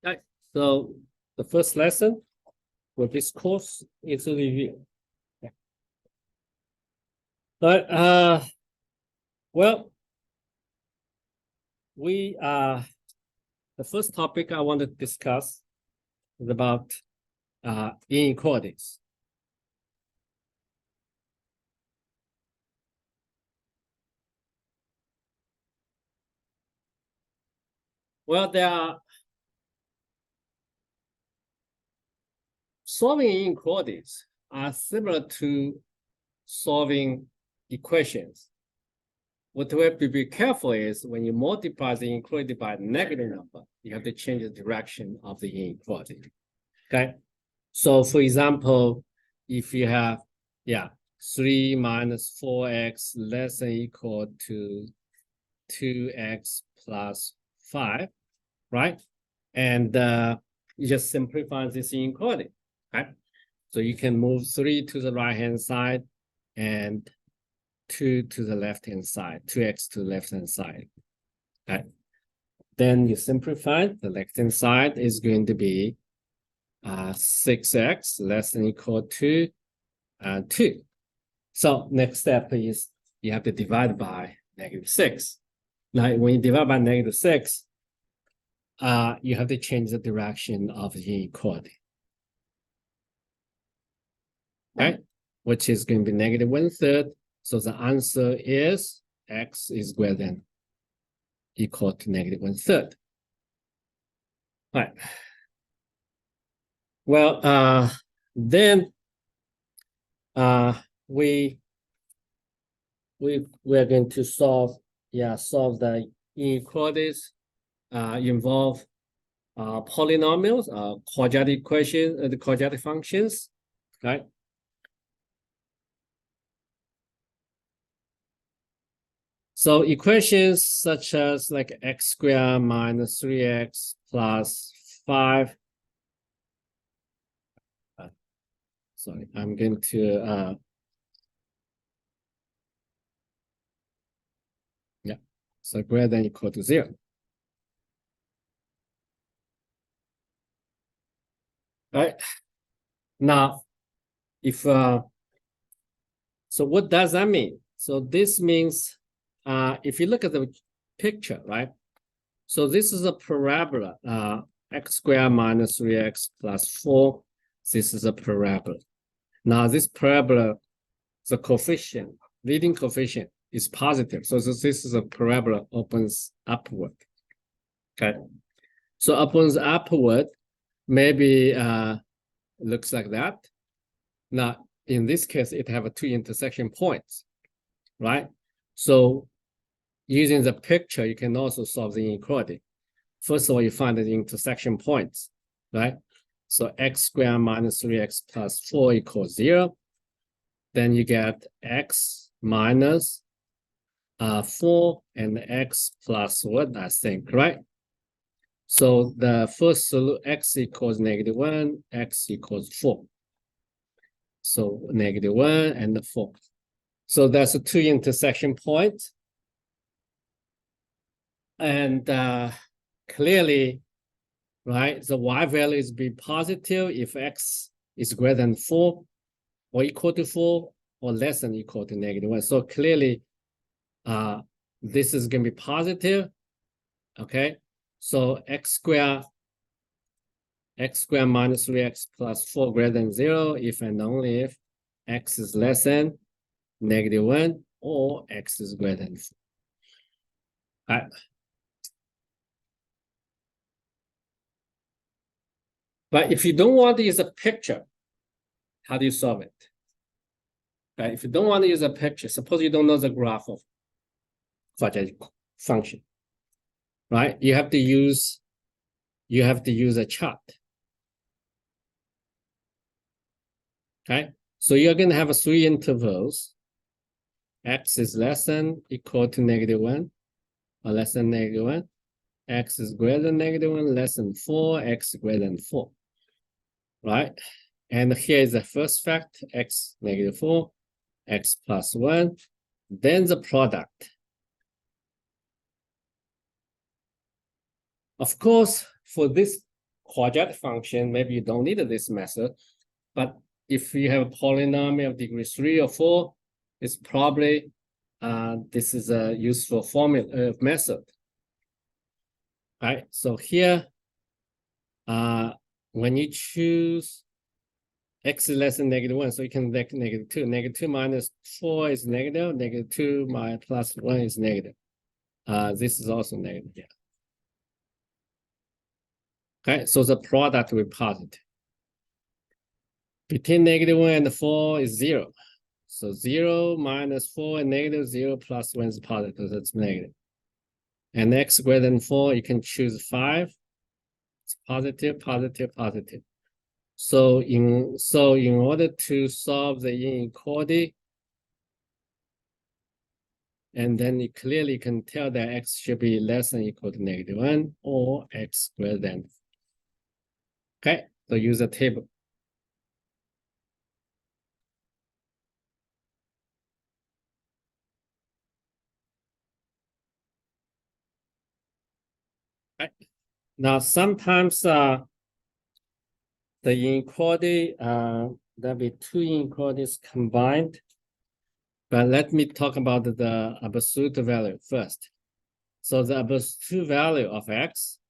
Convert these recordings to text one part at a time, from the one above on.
Right. So the first lesson for this course is a review. But well, we the first topic I want to discuss is about inequalities. Well, there are solving inequalities are similar to solving equations. What we have to be careful is when you multiply the inequality by a negative number, you have to change the direction of the inequality. Okay. So for example, if you have, 3 minus 4x less than equal to 2x plus 5, right? And you just simplify this inequality, right? So you can move 3 to the right-hand side and 2 to the left-hand side, 2x to the left-hand side, okay? Then you simplify, the left-hand side is going to be 6x less than equal to 2. So next step is you have to divide by -6. Now, when you divide by -6, you have to change the direction of the inequality. Okay, which is going to be -1/3. So the answer is x is greater than equal to -1/3. All right. Well, then we are going to solve the inequalities involve polynomials, quadratic equations, the quadratic functions, right? So equations such as like x squared minus 3x plus 5. Sorry, I'm going to so greater than equal to 0. Right. Now, if so what does that mean? So this means if you look at the picture, right? So this is a parabola, x squared minus 3x plus 4. This is a parabola. Now this parabola, the coefficient, leading coefficient is positive. So this is a parabola opens upward. Okay. So opens upward, maybe looks like that. Now, in this case, it have 2 intersection points, right? So using the picture, you can also solve the inequality. First of all, you find the intersection points, right? So x squared minus 3x plus 4 equals 0. Then you get x minus 4 and x plus 1, I think, right? So the first solution, x equals -1, x equals 4. So -1 and 4. So that's a 2 intersection point. And clearly, right, the y value is be positive if x is greater than 4 or equal to 4 or less than equal to -1. So clearly, this is going to be positive, okay? So x squared minus 3x plus 4 greater than 0 if and only if x is less than -1 or x is greater than 4. All right. But if you don't want to use a picture, how do you solve it? Right? If you don't want to use a picture, suppose you don't know the graph of quadratic function, right? You have to use a chart. Okay, so you're going to have 3 intervals. X is less than equal to -1 or less than -1. X is greater than -1, less than 4, x greater than 4, right? And here is the first fact, x -4, x plus 1, then the product. Of course, for this quadratic function, maybe you don't need this method. But if you have a polynomial of degree 3 or 4, it's probably this is a useful formula method. Right. So here, when you choose x is less than -1, so you can make -2. -2 minus 4 is negative. -2 minus plus 1 is negative. This is also negative. Yeah. Okay, so the product will be positive. Between -1 and 4 is 0. So 0 minus 4 and -0 plus 1 is positive. So that's negative. And x greater than 4, you can choose 5. It's positive, positive, positive. So in order to solve the inequality, and then you clearly can tell that x should be less than or equal to -1 or x greater than. Okay, so use a table. Right. Now sometimes the inequality there'll be two inequalities combined. But let me talk about the absolute value first. So the absolute value of x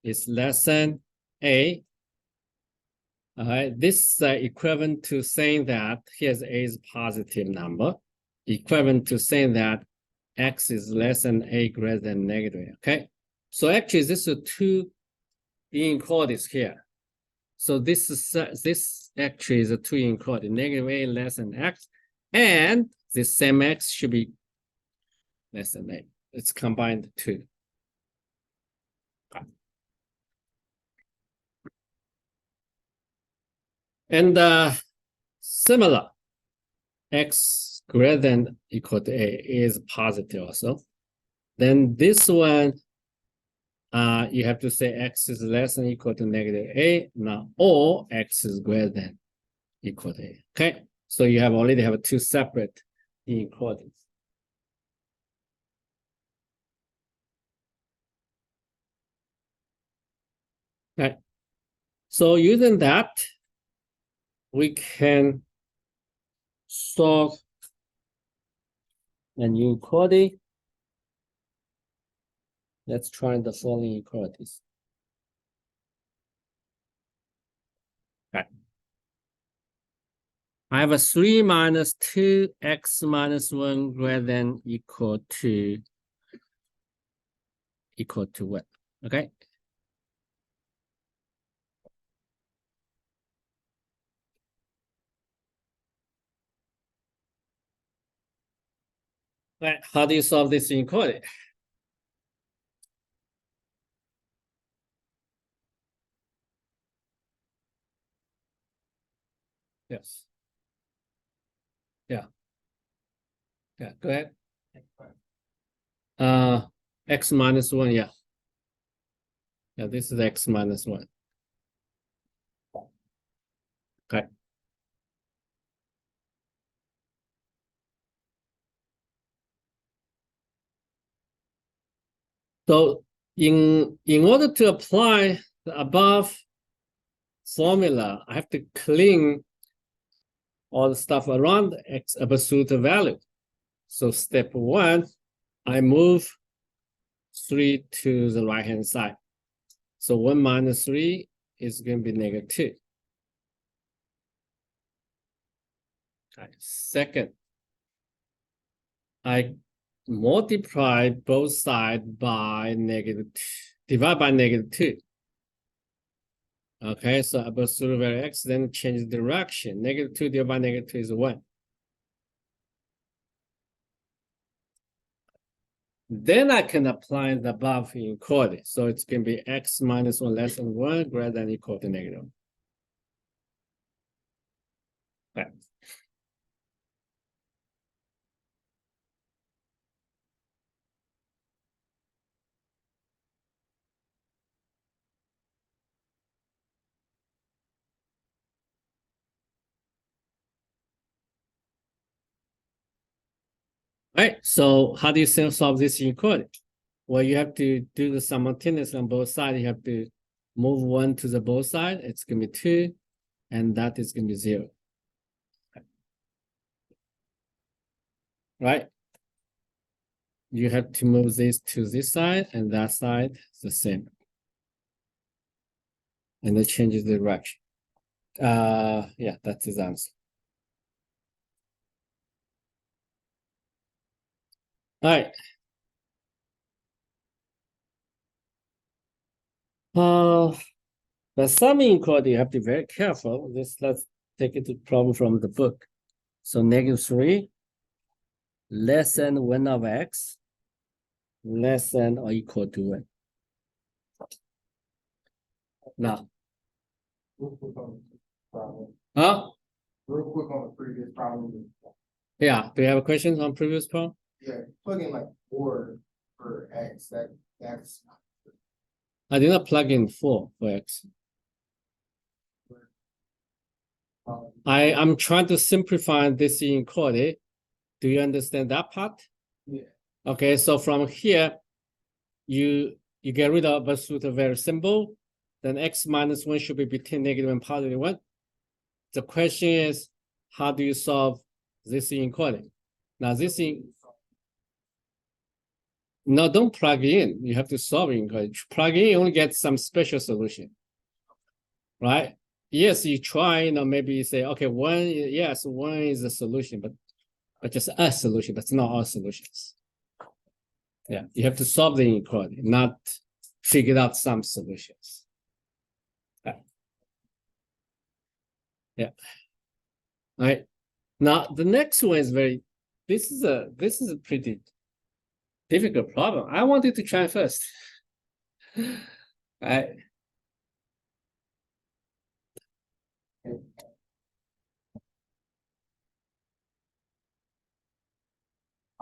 is less than a. All right, this is equivalent to saying that here's a is positive number, equivalent to saying that x is less than a greater than negative. Okay, so actually this is two inequalities here. So this actually is a two inequality, -a less than x, and this same x should be less than a. It's combined two. And similar, x greater than equal to a is positive also. Then this one, you have to say x is less than equal to -a, now or x is greater than equal to a. Okay, so you already have two separate inequalities. Okay, so using that, we can solve an inequality. Let's try the following inequalities. Okay. I have a 3 minus 2x minus 1 greater than equal to what? Okay. Right. How do you solve this inequality? Yes. Yeah. Yeah. Go ahead. X minus 1. Yeah. Yeah. This is x minus 1. Okay. So in order to apply the above formula, I have to clean all the stuff around the x absolute value. So step 1, I move 3 to the right hand side. So 1 minus 3 is going to be -2. Okay. Second, I multiply both sides by divide by -2. Okay, so absolute value x, then change direction. -2 divided by -2 is 1. Then I can apply the above inequality. So it's going to be x minus 1 less than 1 greater than equal to -1. Okay. Right, so how do you solve this inequality? Well, you have to do the simultaneous on both sides. You have to move 1 to the both side, it's going to be 2, and that is going to be 0. Right? You have to move this to this side, and that side is the same. And it changes the direction. Yeah, that's his answer. All right. But some inequality, you have to be very careful. Let's take it to problem from the book. So -3 less than 1 of x less than or equal to 1. Now, huh? Real quick on the previous problem. Yeah, do you have a question on previous problem? Yeah, plug in like 4 for x. That's I did not plug in 4 for x. I'm trying to simplify this inequality. Do you understand that part? Yeah. Okay, so from here, you get rid of absolute very simple. Then x minus 1 should be between negative and positive 1. The question is, how do you solve this inequality? Now this no, don't plug in. You have to solve inequality. Plug in, you only get some special solution, right? Yes, you try, maybe you say, okay, 1, yes, 1 is a solution, but just a solution, but it's not all solutions. Yeah, you have to solve the inequality, not figure out some solutions. Yeah. All right. Now the next one is this is a pretty difficult problem. I wanted to try first. All right.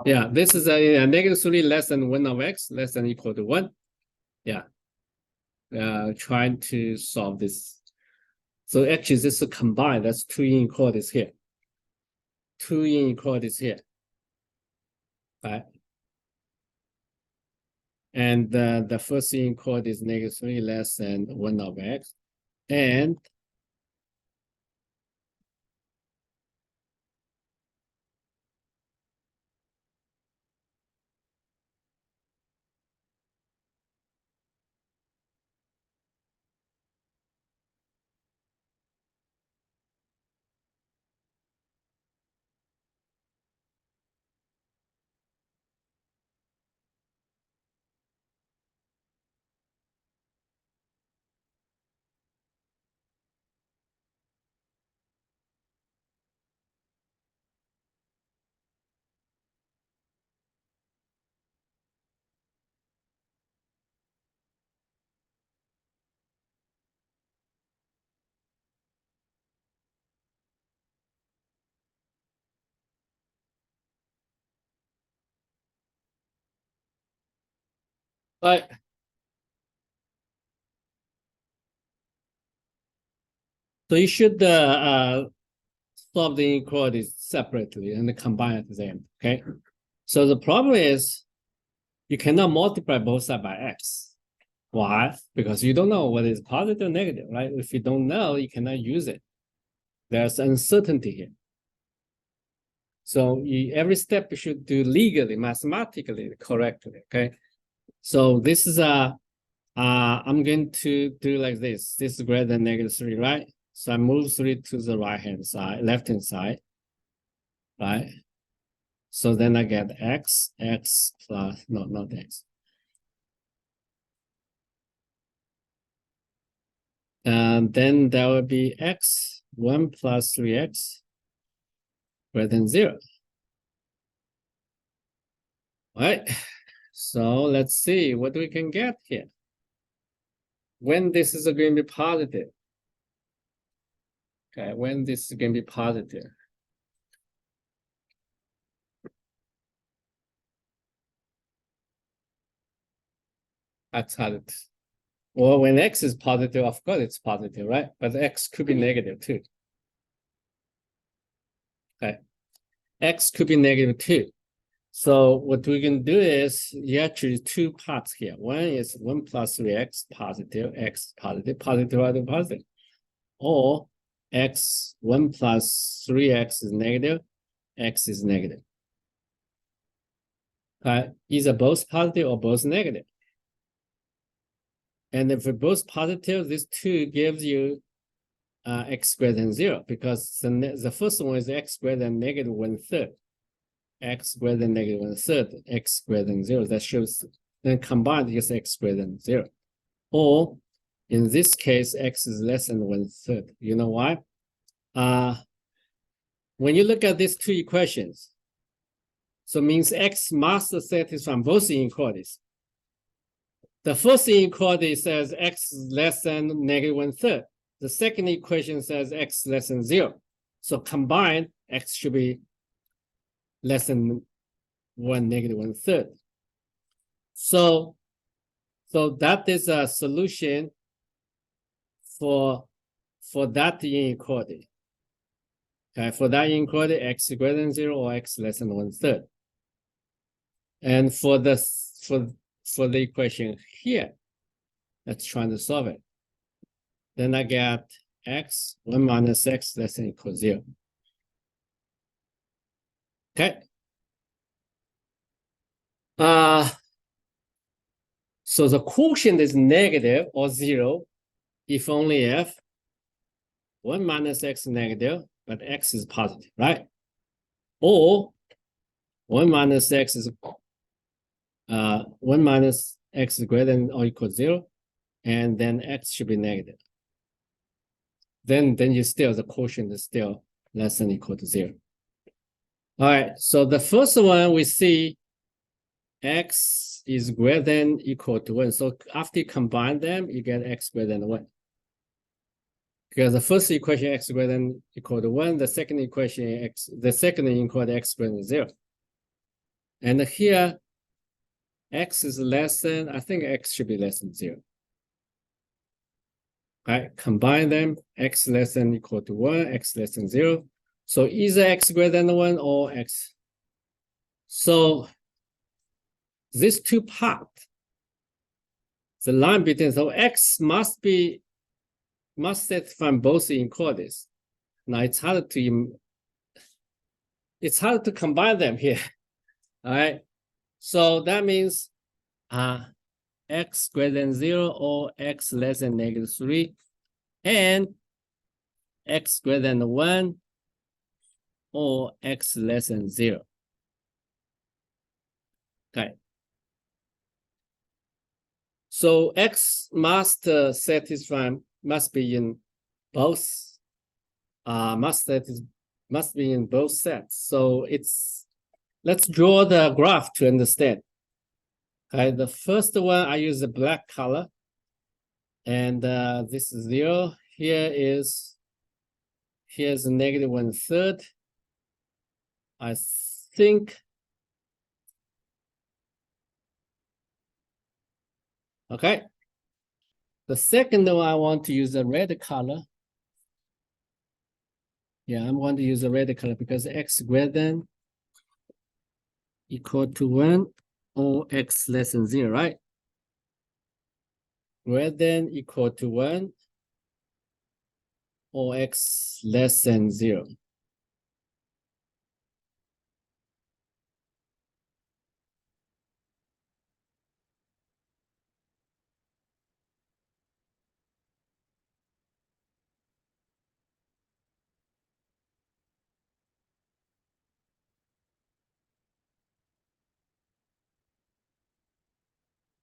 Yeah, this is a -3 less than 1 of x less than equal to 1. Yeah. Trying to solve this. So actually this is combined. That's 2 inequalities here. 2 inequalities here. Right. And the first inequality is -3 less than 1 of x. And right. So you should solve the inequalities separately and combine at the end. Okay. So the problem is you cannot multiply both sides by x. Why? Because you don't know whether it's positive or negative, right? If you don't know, you cannot use it. There's uncertainty here. So every step you should do legally, mathematically, correctly. Okay. So this is I'm going to do like this. This is greater than -3, right? So I move 3 to the right-hand side, left-hand side, right? So then I get x plus, no, not x. And then there will be x, 1 plus 3x greater than 0. All right. So let's see what we can get here. When this is going to be positive. Okay, when this is going to be positive. That's how it. Well, when x is positive, of course it's positive, right? But x could be negative too. Okay. X could be negative too. So what we can do is you actually two parts here. One is 1 plus 3x positive, x positive, positive, positive. Or x 1 plus 3x is negative, x is negative. Either both positive or both negative. And if both positive, this 2 gives you x greater than 0, because the first one is x greater than negative 1/3. X greater than negative 1/3, x greater than 0. That shows, then combined is x greater than 0. Or in this case, x is less than 1/3. You know why? When you look at these two equations, so it means x must satisfy both inequalities. The first inequality says x is less than negative 1/3. The second equation says x less than 0. So combined, x should be less than 1 negative 1/3. So that is a solution for that inequality. Okay, for that inequality, x greater than 0 or x less than 1/3. And for the equation here, let's try to solve it. Then I get x 1 minus x less than or equal to 0. Okay. So the quotient is negative or 0 if only if 1 minus x is negative, but x is positive, right? Or 1 minus x is 1 minus x is greater than or equal to 0, and then x should be negative. Then you still, the quotient is still less than or equal to 0. All right, so the first one we see x is greater than or equal to 1. So after you combine them, you get x greater than 1. Because the first equation x greater than or equal to 1, the second equation the second equal x greater than 0. And here x is less than, I think x should be less than 0. Right, combine them, x less than or equal to 1, x less than 0. So either x greater than 1 or x. So these two parts, the line between, so x must satisfy both inequalities. Now it's hard to combine them here. All right. So that means x greater than 0 or x less than negative 3, and x greater than 1 or x less than 0. Okay. So x must be in both must be in both sets. So let's draw the graph to understand. Okay, the first one I use the black color, and this is 0. Here's negative 1/3. I think. Okay. The second one I want to use the red color. Yeah, I'm going to use the red color because x greater than equal to 1 or x less than 0, right? Greater than equal to 1 or x less than 0.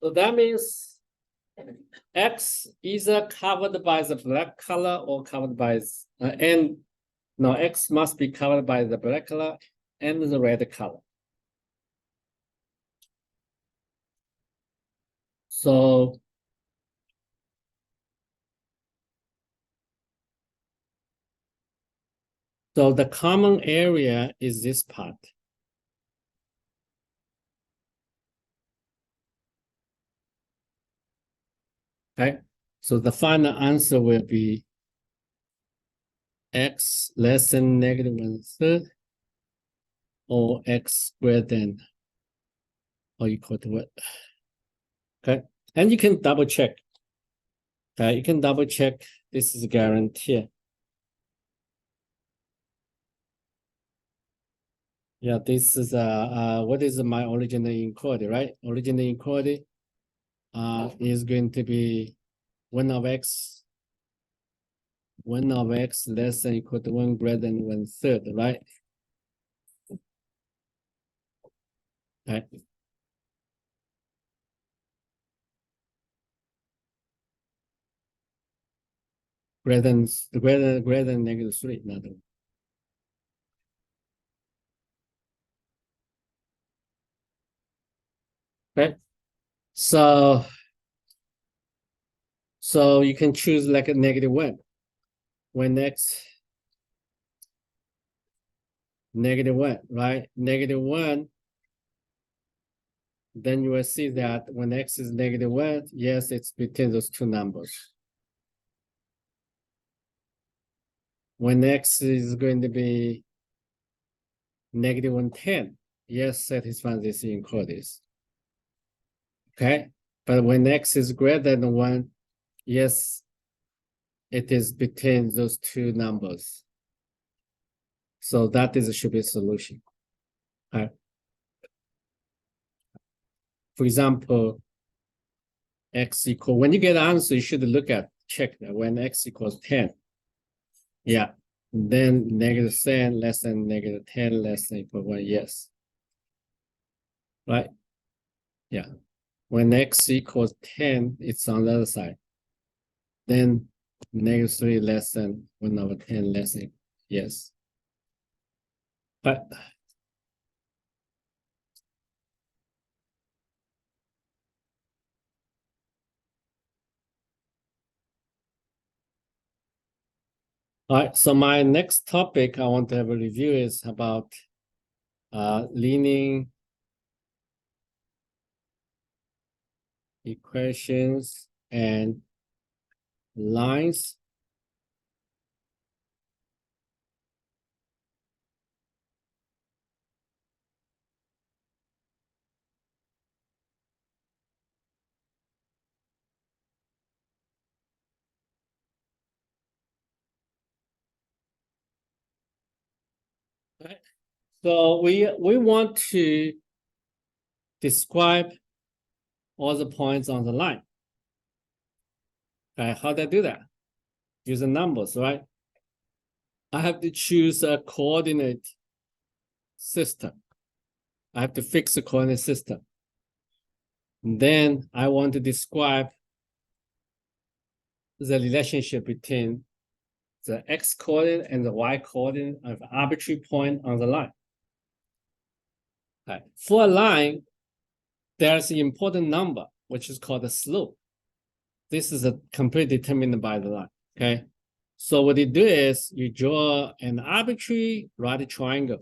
So that means x either covered by the black color or covered by x must be covered by the black color and the red color. So the common area is this part. Okay, so the final answer will be x less than negative 1/3 or x greater than or equal to what? Okay, and you can double check. Okay, you can double check. This is a guarantee. Yeah, this is what is my original inequality, right? Original inequality is going to be 1 of x less than equal to 1 greater than 1/3, right? Right. Greater than -3, nothing. Okay. So you can choose like a -1 when x -1, right? -1, then you will see that when x is -1, yes, it's between those two numbers. When x is going to be -110, yes, satisfies this inequalities. Okay, but when x is greater than 1, yes, it is between those two numbers. So that is should be a solution. Right. For example, x equal, when you get an answer, you should check that when x equals 10. Yeah, then -10 less than -10 less than equal 1, yes. Right? Yeah. When x equals 10, it's on the other side. Then -3 less than 1/10 less than, yes. But all right, so my next topic I want to have a review is about linear equations and lines. Right. So we want to describe all the points on the line. Okay, how do I do that? Using numbers, right? I have to choose a coordinate system. I have to fix a coordinate system. And then I want to describe the relationship between the x coordinate and the y coordinate of arbitrary point on the line. Okay. For a line, there's an important number, which is called the slope. This is completely determined by the line. Okay. So what you do is you draw an arbitrary right triangle.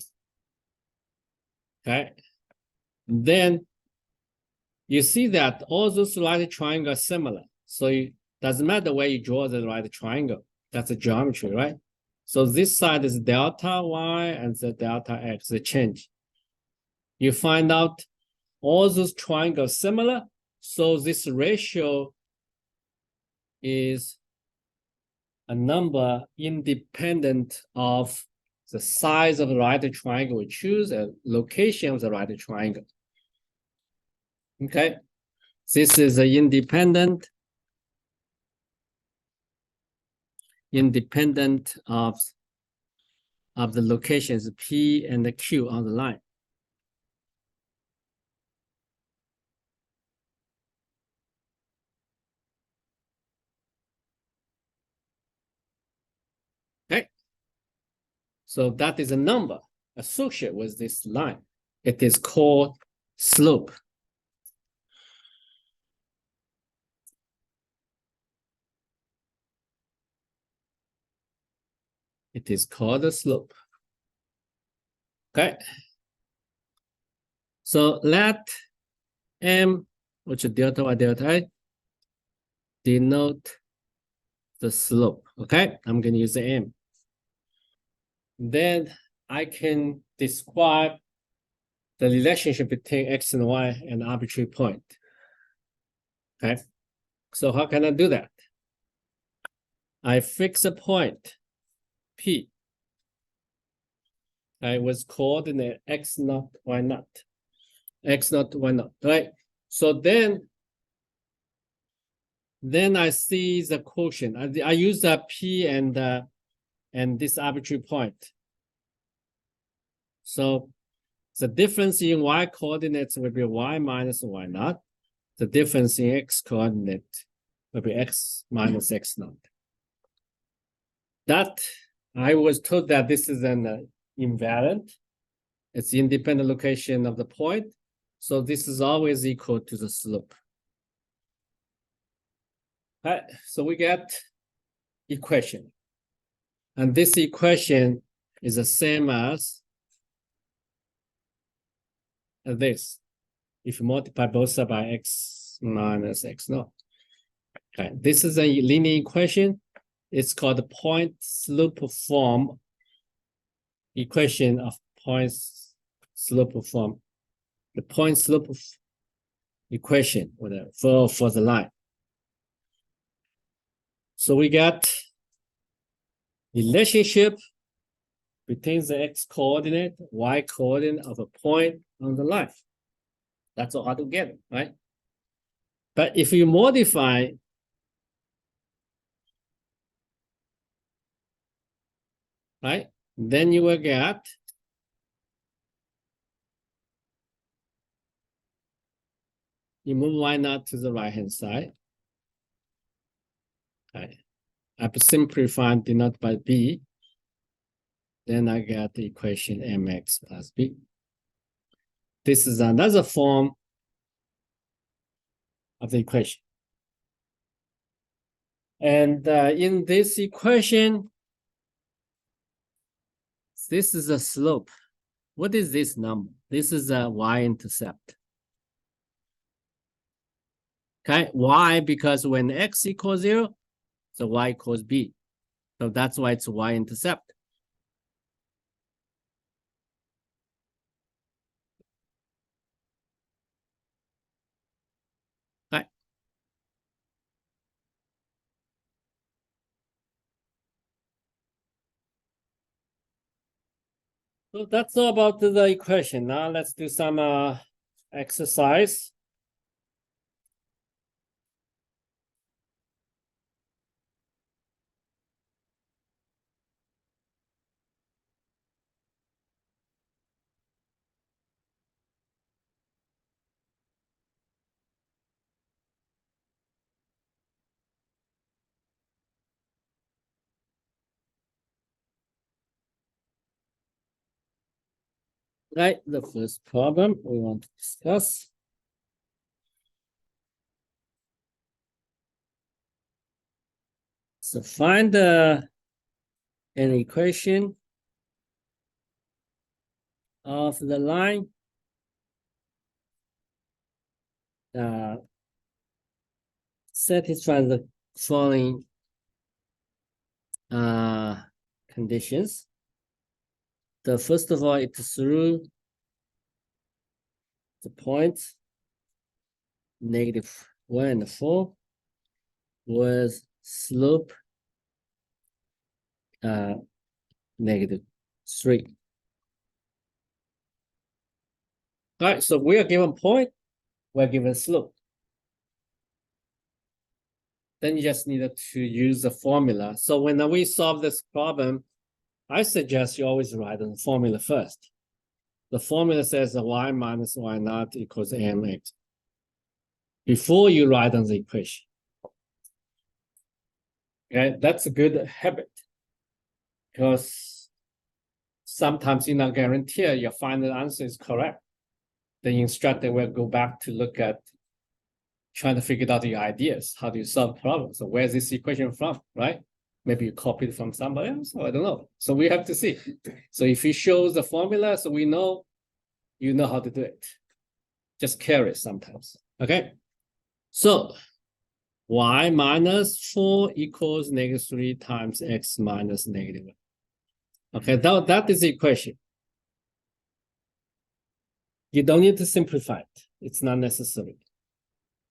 Okay. Then you see that all those right triangles are similar. So it doesn't matter where you draw the right triangle. That's a geometry, right? So this side is delta y and the delta x, the change. You find out all those triangles similar. So this ratio is a number independent of the size of the right triangle we choose and location of the right triangle. Okay, this is an independent of the locations P and the Q on the line. Okay, so that is a number associated with this line. It is called slope. It is called a slope. Okay. So let M, which is delta y delta I, denote the slope. Okay, I'm going to use the M. Then I can describe the relationship between x and y and arbitrary point. Okay, so how can I do that? I fix a point P. I was coordinate x naught, y naught, x naught, y naught, right? So then I see the quotient. I use the P and this arbitrary point. So the difference in y coordinates will be y minus y naught. The difference in x coordinate will be x minus x naught. That I was told that this is an invariant. It's the independent location of the point. So this is always equal to the slope. All right, so we get equation. And this equation is the same as this. If you multiply both sides by x minus x naught. Okay, this is a linear equation. It's called the point slope form equation of point slope form. The point slope equation for the line. So we got relationship between the x coordinate, y coordinate of a point on the line. That's all together, right? But if you modify right, then you will get you move y naught to the right hand side. Okay. I simplify denoted by b. Then I get the equation mx plus b. This is another form of the equation. And in this equation, this is a slope. What is this number? This is a y-intercept. Okay, why? Because when x equals 0, so y equals b. So that's why it's y-intercept. Right. So that's all about the equation. Now let's do some exercise. Right, the first problem we want to discuss. So find an equation of the line satisfies the following conditions. The first of all, it's through the points -1 and 4 with slope -3. All right, so we are given point, we're given slope. Then you just need to use the formula. So when we solve this problem, I suggest you always write the formula first. The formula says that y minus y naught equals mx. Before you write down the equation. Okay, that's a good habit. Because sometimes you're not guaranteed your final answer is correct. The instructor will go back to look at trying to figure out the ideas. How do you solve problems? So where's this equation from, right? Maybe you copied it from somebody else, or I don't know. So we have to see. So if he shows the formula, so we know you know how to do it. Just carry sometimes, okay? So y minus 4 equals -3 times x minus -1. Okay, that is the equation. You don't need to simplify it. It's not necessary.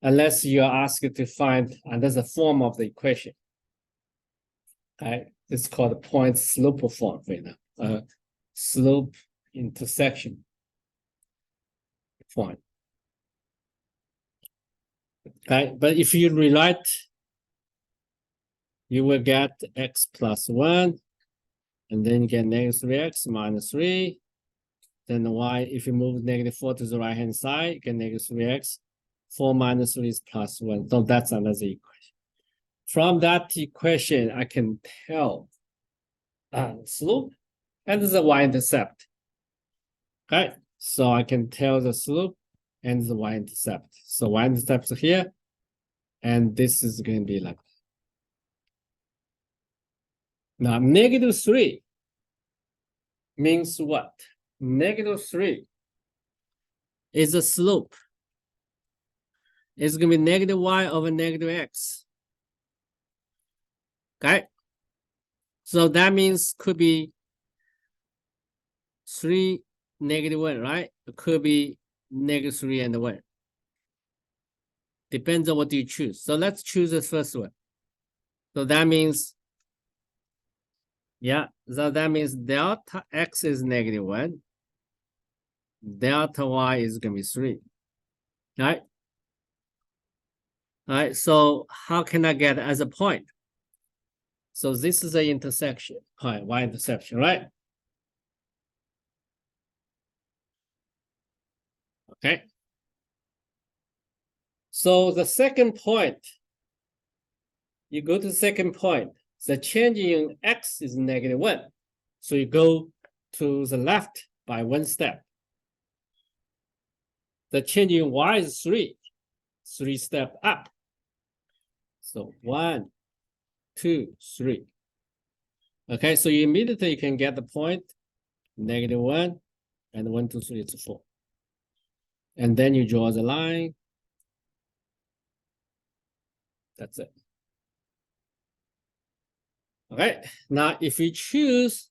Unless you're asked to find another form of the equation. Okay, it's called the point slope form, for example. Slope intersection point. Okay, but if you rewrite, you will get x plus 1, and then you get negative 3x minus 3. Then y, if you move negative 4 to the right-hand side, you get negative 3x. 4 minus 3 is plus 1. So that's another equation. From that equation, I can tell slope and the y-intercept. Okay, so I can tell the slope and the y-intercept. So y-intercept is here, and this is going to be like now negative 3 means what? Negative 3 is a slope. It's going to be negative y over negative x. Okay, so that means could be 3 negative 1, right? It could be negative 3 and 1. Depends on what you choose. So let's choose the first one. So that means, yeah, so that means delta x is negative 1. Delta y is going to be 3. Right? All right, so how can I get as a point? So this is the intersection, point, y-intersection, right? Okay. So the second point, you go to the second point, the change in x is negative 1. So you go to the left by 1 step. The change in y is 3 step up. So 1, 2, 3. Okay, so you immediately can get the point, negative 1, and 1, 2, 3 is 4. And then you draw the line. That's it. Okay, now if you choose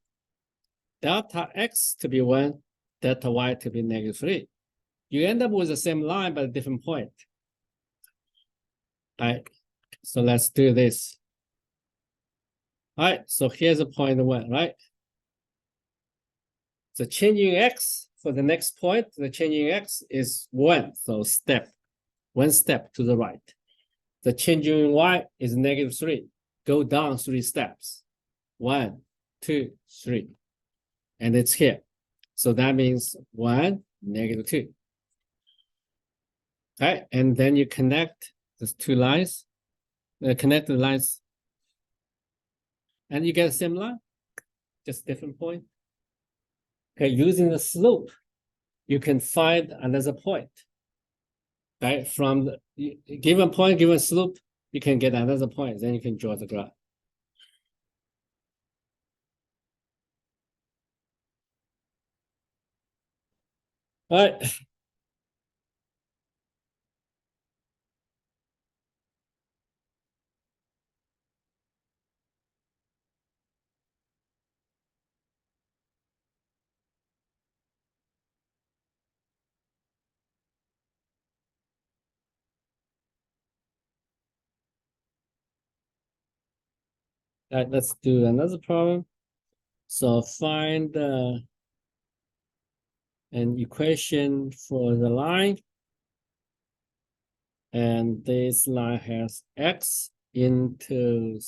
delta x to be 1, delta y to be negative 3, you end up with the same line but a different point. All right, so let's do this. All right, so here's a point 1, right? The change in x for the next point, the change in x is 1, so one step to the right. The change in y is negative 3. Go down 3 steps. 1, 2, 3. And it's here. So that means 1, negative 2. Okay, and then you connect these two lines, connect the lines, and you get the same line, just different point. Okay, using the slope, you can find another point. Right, from the given point, given slope, you can get another point, then you can draw the graph. All right. All right, let's do another problem. So find an equation for the line. And this line has x intercept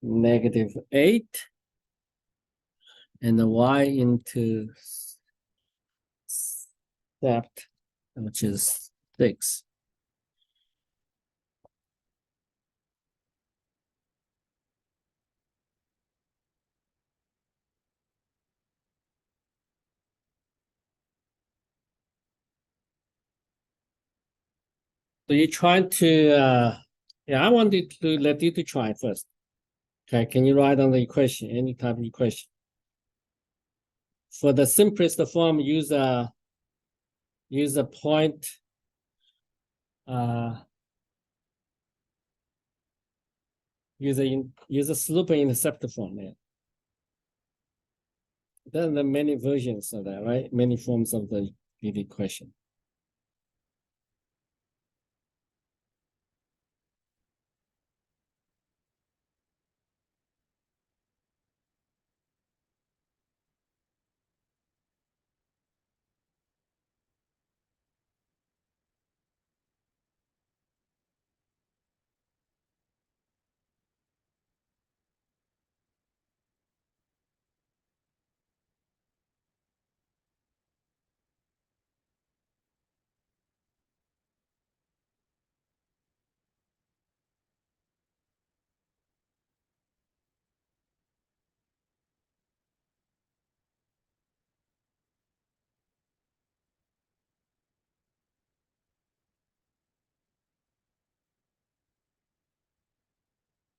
negative 8 and the y intercept, which is 6. So you're trying to, yeah, I wanted to let you to try first. Okay, can you write on the equation, any type of equation? For the simplest form, use a point, use a slope and intercept form there. Then there are many versions of that, right? Many forms of the equation.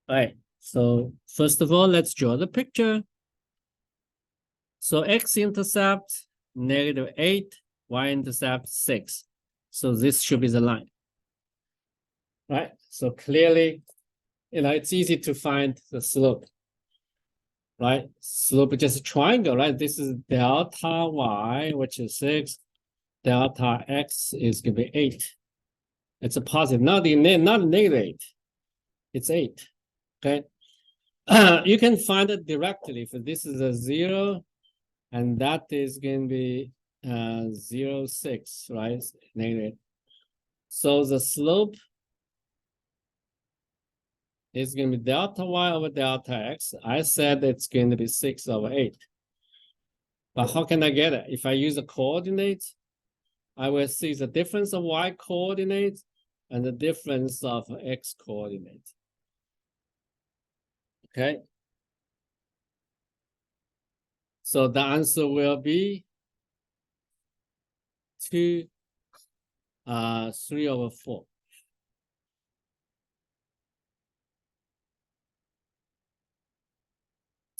All right. So first of all, let's draw the picture. So x-intercept -8, y-intercept 6. So this should be the line. Right. So clearly, it's easy to find the slope. Right. Slope is just a triangle, right? This is delta y, which is 6. Delta x is going to be 8. It's a positive, not a -8. It's 8. Okay. You can find it directly if this is a 0, and that is going to be 0, 6, right? Negative. So the slope is going to be delta y over delta x. I said it's going to be 6 over 8. But how can I get it? If I use a coordinate, I will see the difference of y coordinate and the difference of x coordinate. Okay. So the answer will be 3 over 4.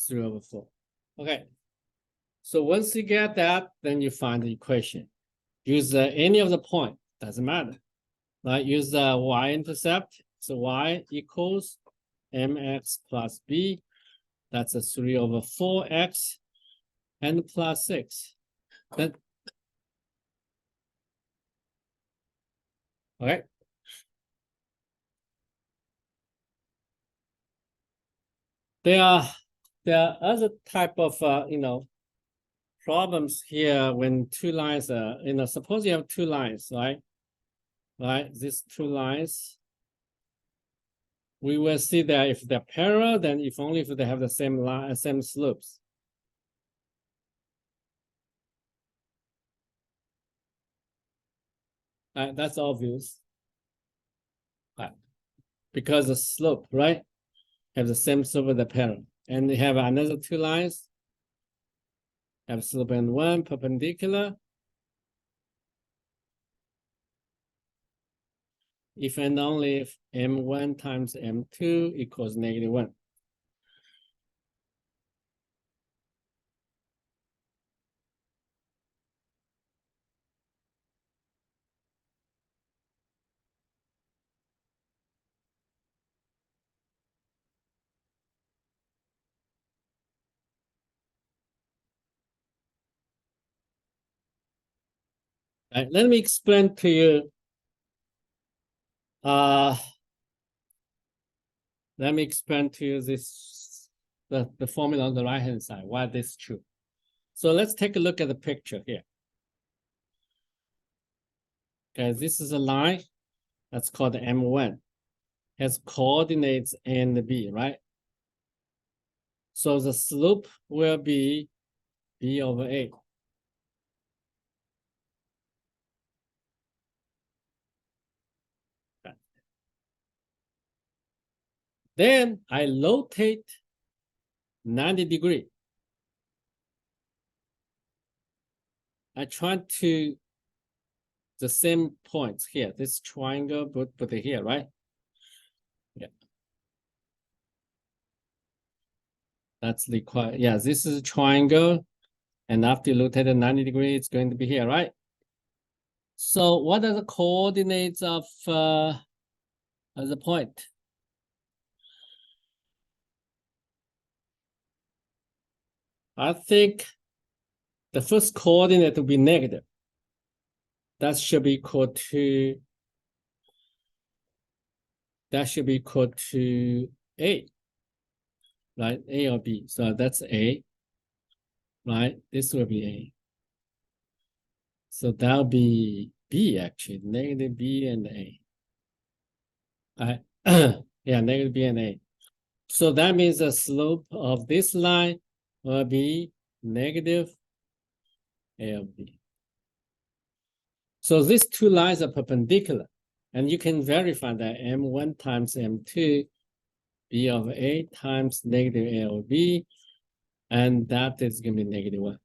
Three over 4. Okay. So once you get that, then you find the equation. Use any of the point, doesn't matter. Right? Use the y-intercept. So y equals mx plus b. That's a 3 over 4x and plus 6. Then, okay. There are other type of problems here when two lines are, suppose you have two lines, right? Right, these two lines. We will see that if they're parallel, then if only if they have the same line, same slopes. That's obvious. Because the slope, right, have the same slope with the parallel. And they have another two lines, have slope n1 perpendicular. If and only if m1 times m2 equals -1. Right, let me explain to you. Let me explain to you this the formula on the right hand side, why this is true. So let's take a look at the picture here. Okay, this is a line that's called M1. Has coordinates A and B, right? So the slope will be B over A. Okay. Then I rotate 90 degrees. I try to the same points here. This triangle, put it here, right? Yeah. That's the yeah. This is a triangle, and after you rotate it 90 degrees, it's going to be here, right? So what are the coordinates of the point? I think the first coordinate will be negative. That should be equal to A, right? A or B. So that's A, right? This will be A. So that'll be B actually, negative B and A. Right? Yeah, negative B and A. So that means the slope of this line will be negative A of B. So these two lines are perpendicular, and you can verify that M1 times M2, B of A times negative A of B, and that is going to be negative 1.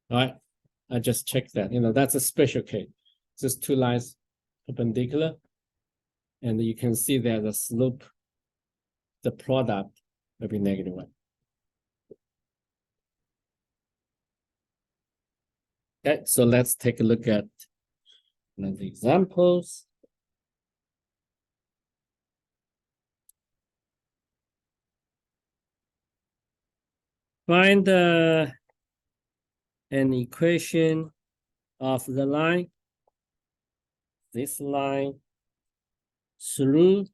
All right, I just checked that. That's a special case. Just two lines perpendicular, and you can see that the slope, the product will be negative 1. Okay, so let's take a look at the examples. Find an equation of the line, this line, through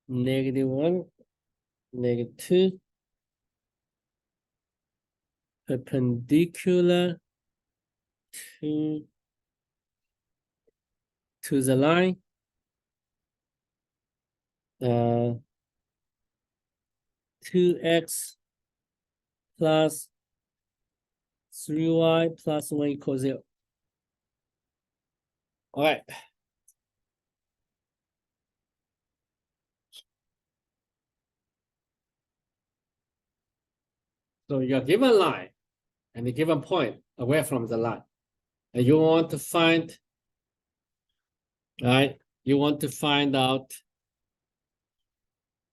-1, -2, perpendicular to the line, 2x plus 3y plus 1 equals 0. All right. So you're given a line and a given point away from the line, and you want to find, right? You want to find out,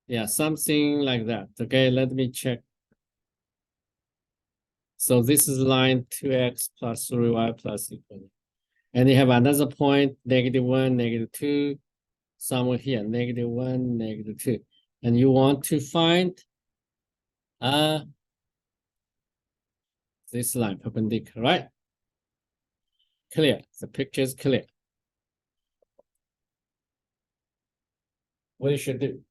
yeah, something like that. Okay, let me check. So this is line 2x plus 3y plus equal. And you have another point, -1, -2, somewhere here, -1, -2. And you want to find this line perpendicular, right? Clear. The picture is clear. What you should do?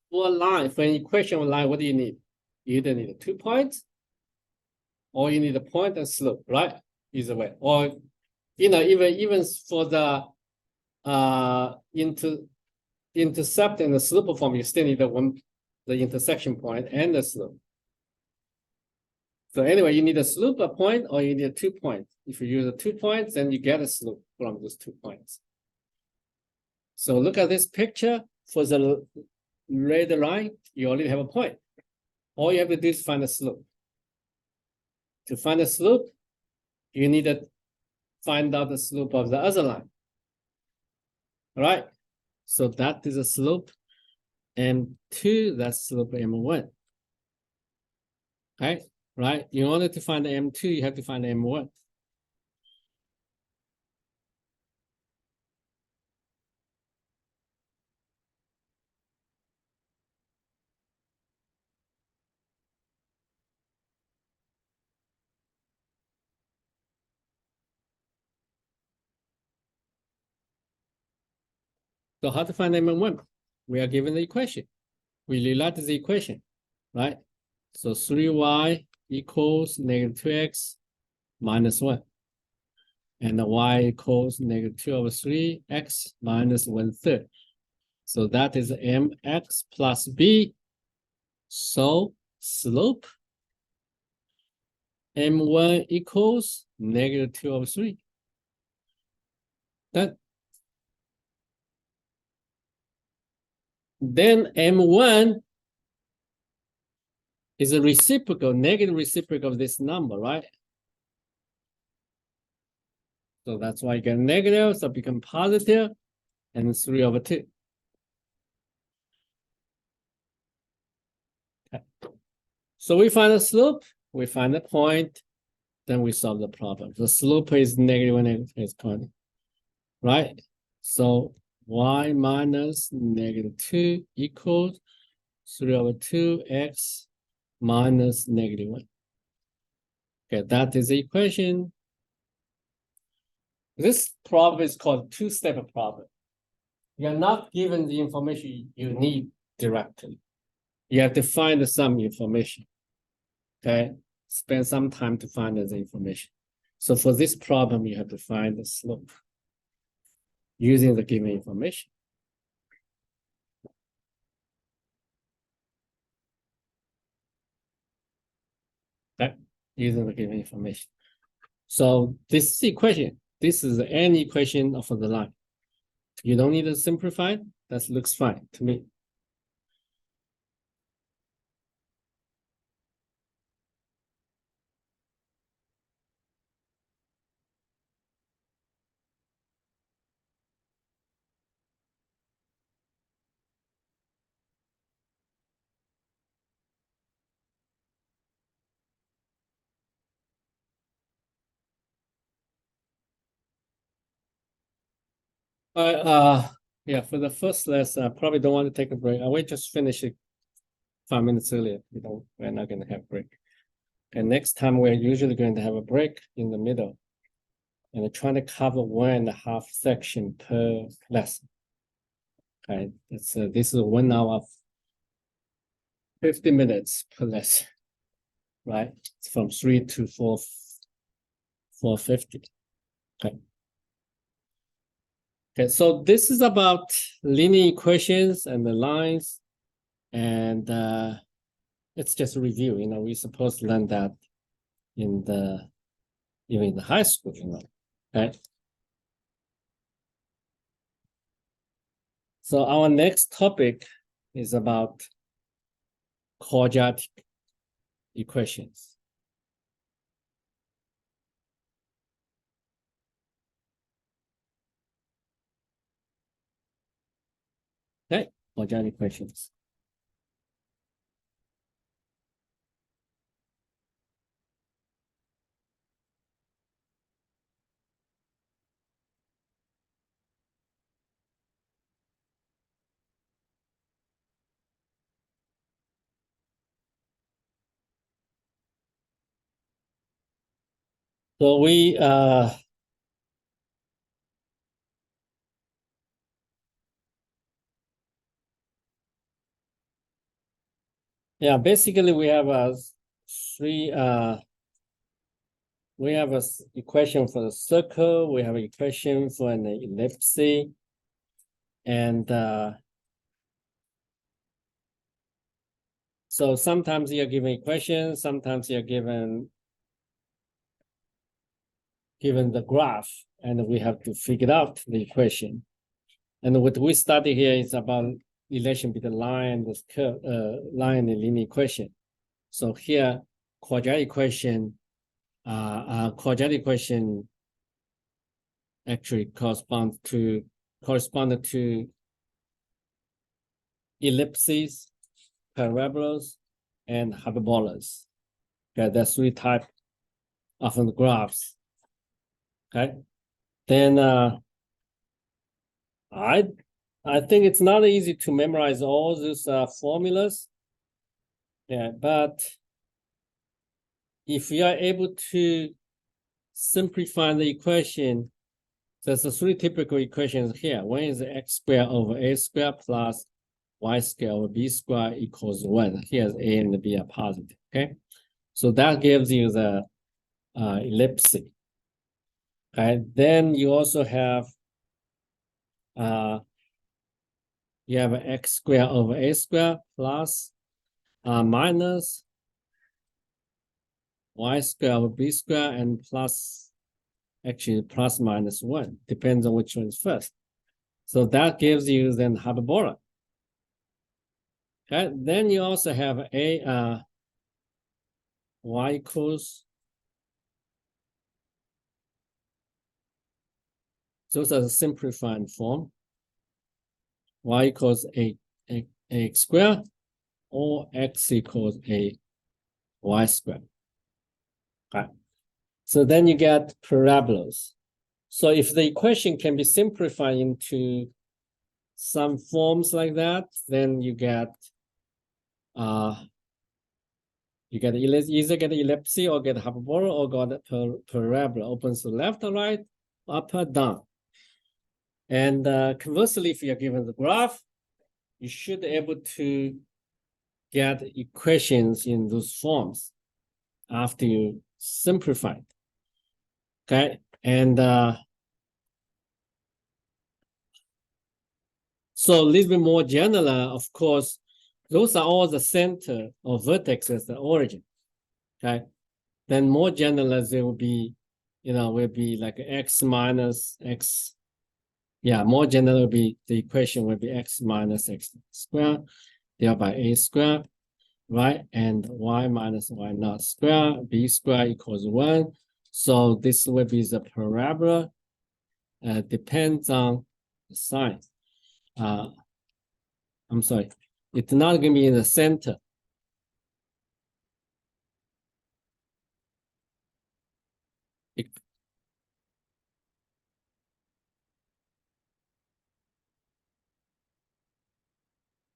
For a line, for an equation of line, what do you need? You either need 2 points, or you need a point and slope, right? Either way. Or even for the intercept and the slope form, you still need the intersection point and the slope. So anyway, you need a slope, a point, or you need 2 points. If you use the 2 points, then you get a slope from those 2 points. So look at this picture. For the red line, you already have a point. All you have to do is find a slope. To find a slope, you need to find out the slope of the other line. All right? So that is a slope M2, that's slope M1. Okay? Right? In order to find the M2, you have to find the M1. So how to find M1? We are given the equation. We rewrite the equation, right? So 3y equals -2x minus 1. And the y equals -2 over 3x minus 1/3. So that is mx plus b. So slope m1 equals -2 over 3. Then m1 is a reciprocal, negative reciprocal of this number, right? So that's why you get negative, so it becomes positive, and 3 over 2. Okay. So we find the slope, we find the point, then we solve the problem. The slope is negative and it's constant, right? So y minus -2 equals 3/2 x minus -1. Okay, that is the equation. This problem is called two-step problem. You're not given the information you need directly. You have to find some information. Okay, spend some time to find the information. So for this problem, you have to find the slope using the given information. Okay, using the given information. So this is the equation. This is an equation of the line. You don't need to simplify it. That looks fine to me. Yeah, for the first lesson, I probably don't want to take a break. I will just finish it 5 minutes earlier. We're not going to have a break. And next time, we're usually going to have a break in the middle. And we're trying to cover 1.5 section per lesson. Okay, this is 1 hour, 50 minutes per lesson, right? It's from 3 to 4:50. Okay. Okay, so this is about linear equations and the lines, and it's just a review. We're supposed to learn that even in the high school. Okay. So our next topic is about quadratic equations. Okay, quadratic equations. So yeah, basically we have three we have an equation for the circle, we have an equation for an ellipse, and so sometimes you're given equations, sometimes you're given the graph, and we have to figure out the equation. And what we study here is about relation between line and the curve, line and linear equation. So here, quadratic equation actually correspond to ellipses, parabolas, and hyperbolas. Okay, there's 3 types of the graphs. Okay, then I think it's not easy to memorize all these formulas. Yeah, but if you are able to simplify the equation, there's 3 typical equations here. One is x squared over a squared plus y squared over b squared equals 1. Here's a and b are positive. Okay, so that gives you the ellipse. Okay, then you also have you have x squared over a squared plus minus y squared over b squared and plus, actually plus minus 1, depends on which one is first. So that gives you then hyperbola. Okay, then you also have a y equals, those are the simplified form. Y equals a x squared or x equals a y squared. Okay. So then you get parabolas. So if the equation can be simplified into some forms like that, then you get either get ellipse or get hyperbola or get parabola, opens to left or right, up or down. And conversely, if you're given the graph, you should be able to get equations in those forms after you simplify it. Okay, and so a little bit more general, of course, those are all the center or vertex as the origin. Okay, then more general, there will be, will be like x minus x. Yeah, more general will be the equation will be x minus x squared divided by a squared, right? And y minus y naught squared, b squared equals 1. So this will be the parabola. Depends on the sign. I'm sorry, it's not going to be in the center. It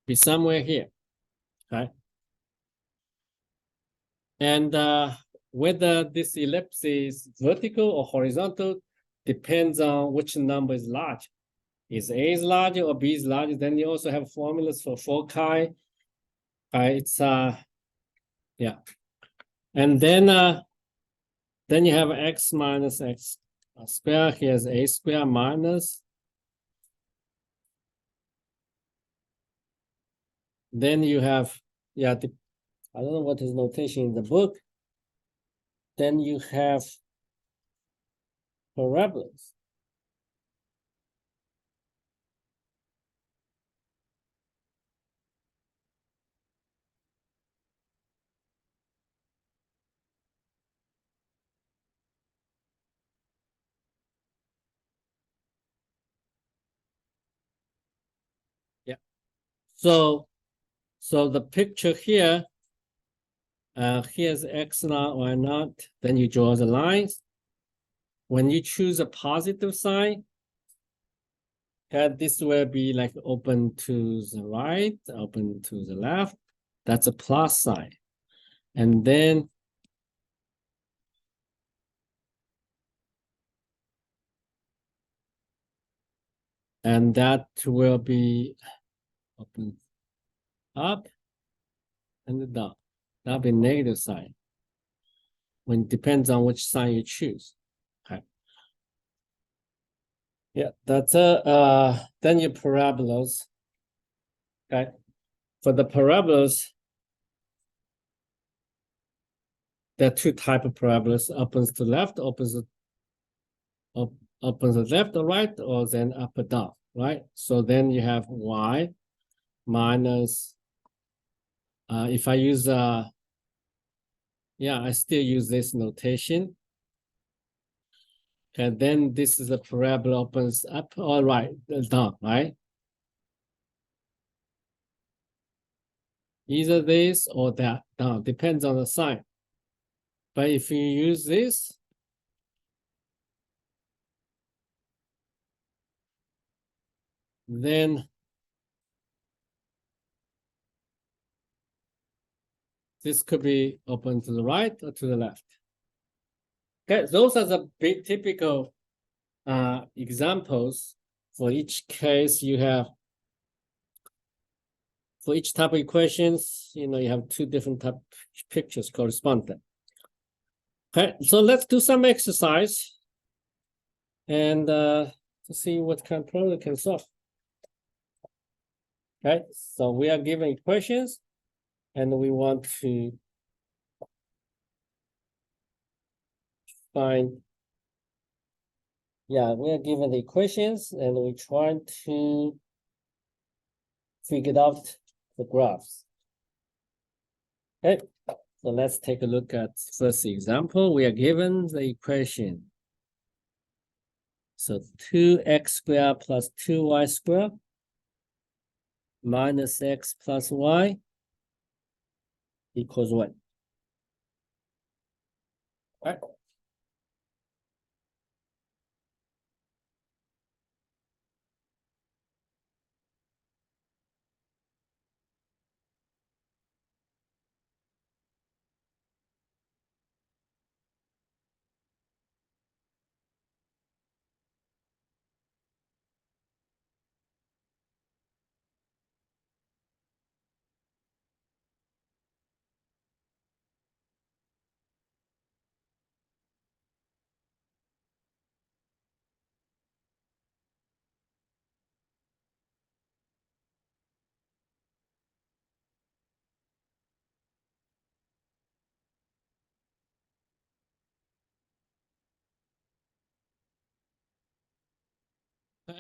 be somewhere here, okay? And whether this ellipse is vertical or horizontal depends on which number is large. Is A is larger or B is larger? Then you also have formulas for foci. It's yeah, and then you have x minus x squared. Here's a squared minus. Then you have I don't know what is notation in the book. Then you have parabolas. Yeah. So the picture here, here's x naught, y naught. Then you draw the lines. When you choose a positive sign, this will be like open to the right, open to the left. That's a plus sign. And then that will be open up and down. That'll be negative sign. When it depends on which sign you choose. Okay. Yeah, that's then your parabolas. Okay. For the parabolas, there are two types of parabolas: opens to left, opens to left or right, or then up or down, right? So then you have y minus. If I use I still use this notation. Okay, then this is a parabola opens up or right, down, right? Either this or that, down, depends on the sign. But if you use this, then this could be open to the right or to the left. Okay, those are the big typical examples. For each case, you have, for each type of equations, you have two different type pictures corresponding. Okay, so let's do some exercise and to see what kind of problem we can solve. Okay, so we are given equations and we want to find, we are given the equations and we try to figure out the graphs. Okay, so let's take a look at first example. We are given the equation. So 2x squared plus 2y squared minus x plus y equals what? Right.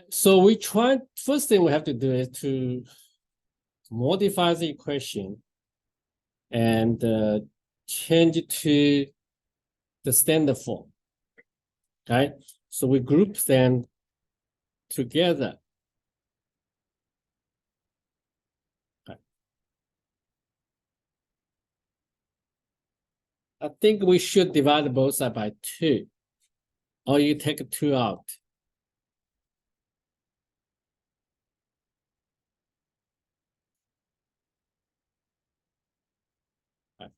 So we try, first thing we have to do is to modify the equation and change it to the standard form, right? So we group them together. Right. I think we should divide both sides by 2, or you take 2 out. Right.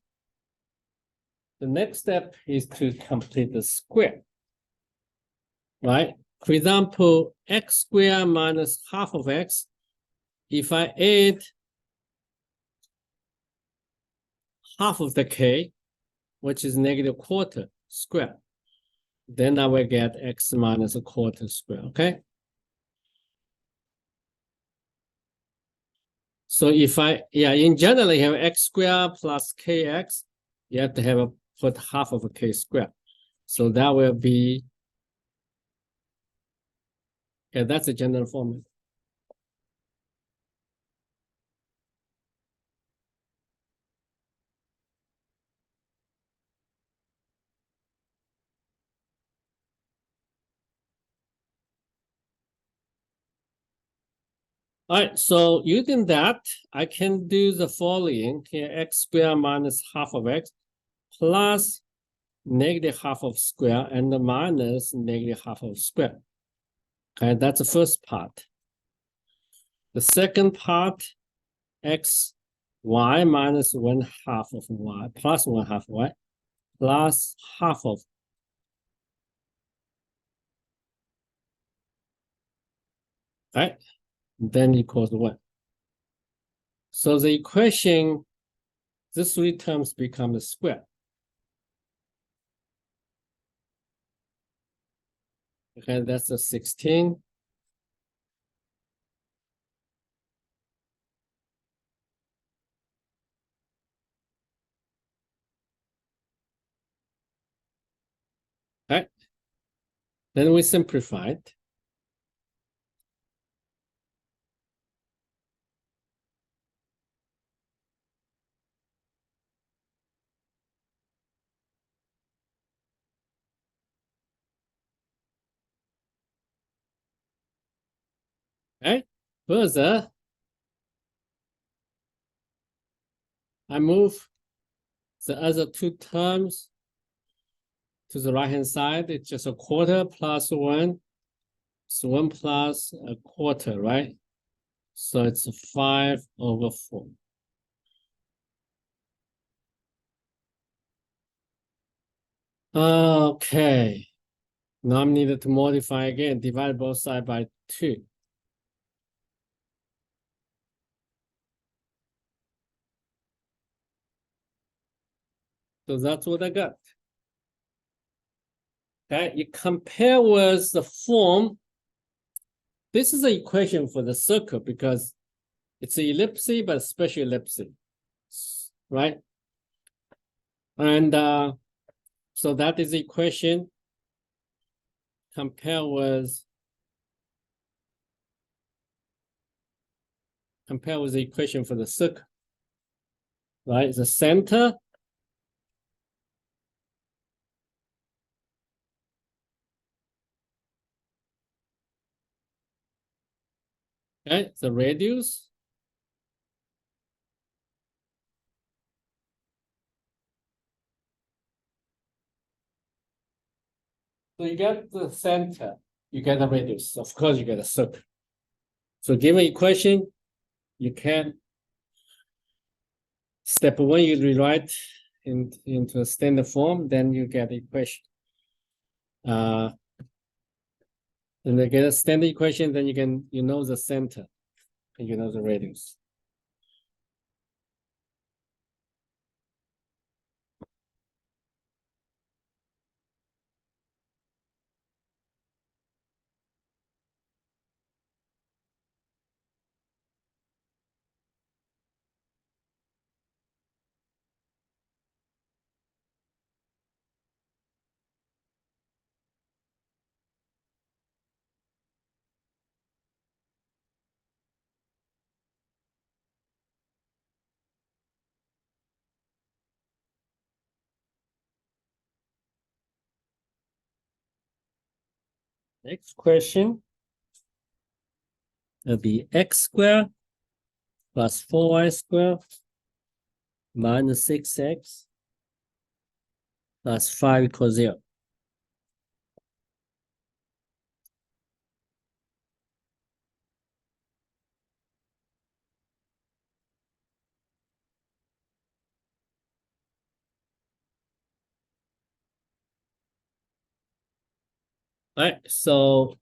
The next step is to complete the square, right? For example, x squared minus half of x, if I add half of the k, which is negative quarter square, then I will get x minus a quarter square, okay? So if in general, you have x squared plus kx, you have to have put half of a k squared. So that will be, that's a general formula. All right, so using that, I can do the following here: x squared minus half of x plus negative half of square and minus negative half of square. Okay, that's the first part. The second part, x y minus 1/2 of y plus 1/2 y plus half of right, then equals 1. So the equation, these 3 terms become the square. Okay, that's a 16. Right. Then we simplify it. Right. Further, I move the other 2 terms to the right-hand side. It's just a quarter plus 1. So 1 plus a quarter, right? So it's 5/4. Okay. Now I'm needed to modify again, divide both sides by 2. So that's what I got. Okay, you compare with the form. This is the equation for the circle because it's an ellipse, but a special ellipse, right? And so that is the equation. Compare with the equation for the circle, right? The center okay, the radius So you get the center, you get the radius. Of course, you get a circle. So given equation, you can step one, you rewrite into a standard form, then you get the equation. Then you get a standard equation, then you know the center and you know the radius. Next question will be x squared plus 4y squared minus 6x plus 5 equals 0. All right, so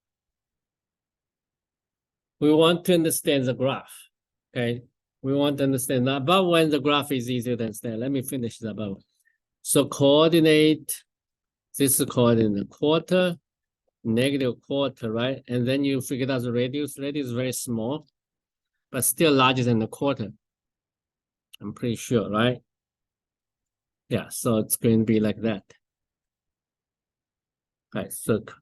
we want to understand the graph, okay? We want to understand the above one, the graph is easier to understand. Let me finish the above. So coordinate, this is coordinate quarter, negative quarter, right? And then you figure out the radius. Radius is very small, but still larger than the quarter. I'm pretty sure, right? Yeah, so it's going to be like that. All right, circle.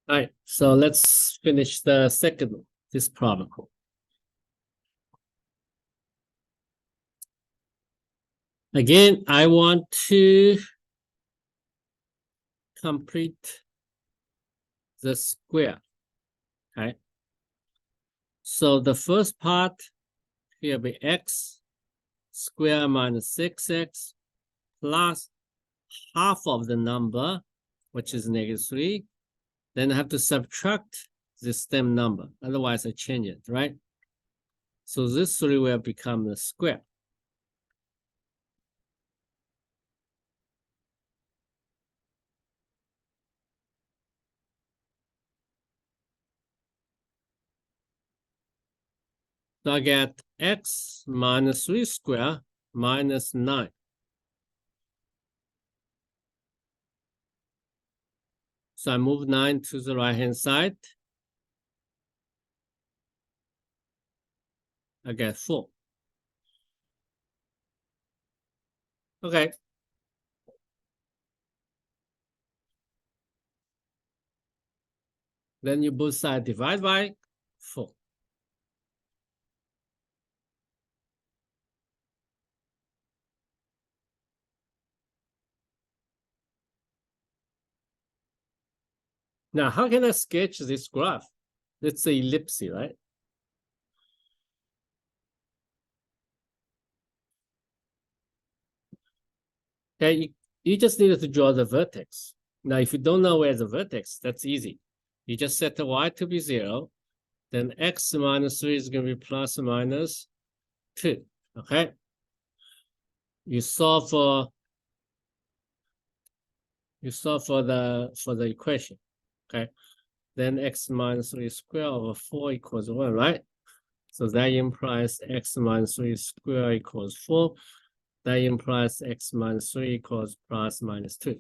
All right, so let's finish this problem. Again, I want to complete the square, okay? So the first part here will be x squared minus 6x plus half of the number, which is -3. Then I have to subtract the stem number. Otherwise, I change it, right? So this 3 will become the square. So I get x minus 3 squared minus 9. So I move 9 to the right-hand side. I get 4. Okay. Then you both sides divide by 4. Now, how can I sketch this graph? It's an ellipse, right? Okay, you just need to draw the vertex. Now, if you don't know where's the vertex, that's easy. You just set the y to be 0. Then x minus 3 is going to be plus or minus 2. Okay. You solve for the equation. Okay. Then x minus 3 squared over 4 equals 1, right? So that implies x minus 3 squared equals 4. That implies x minus 3 equals plus minus 2.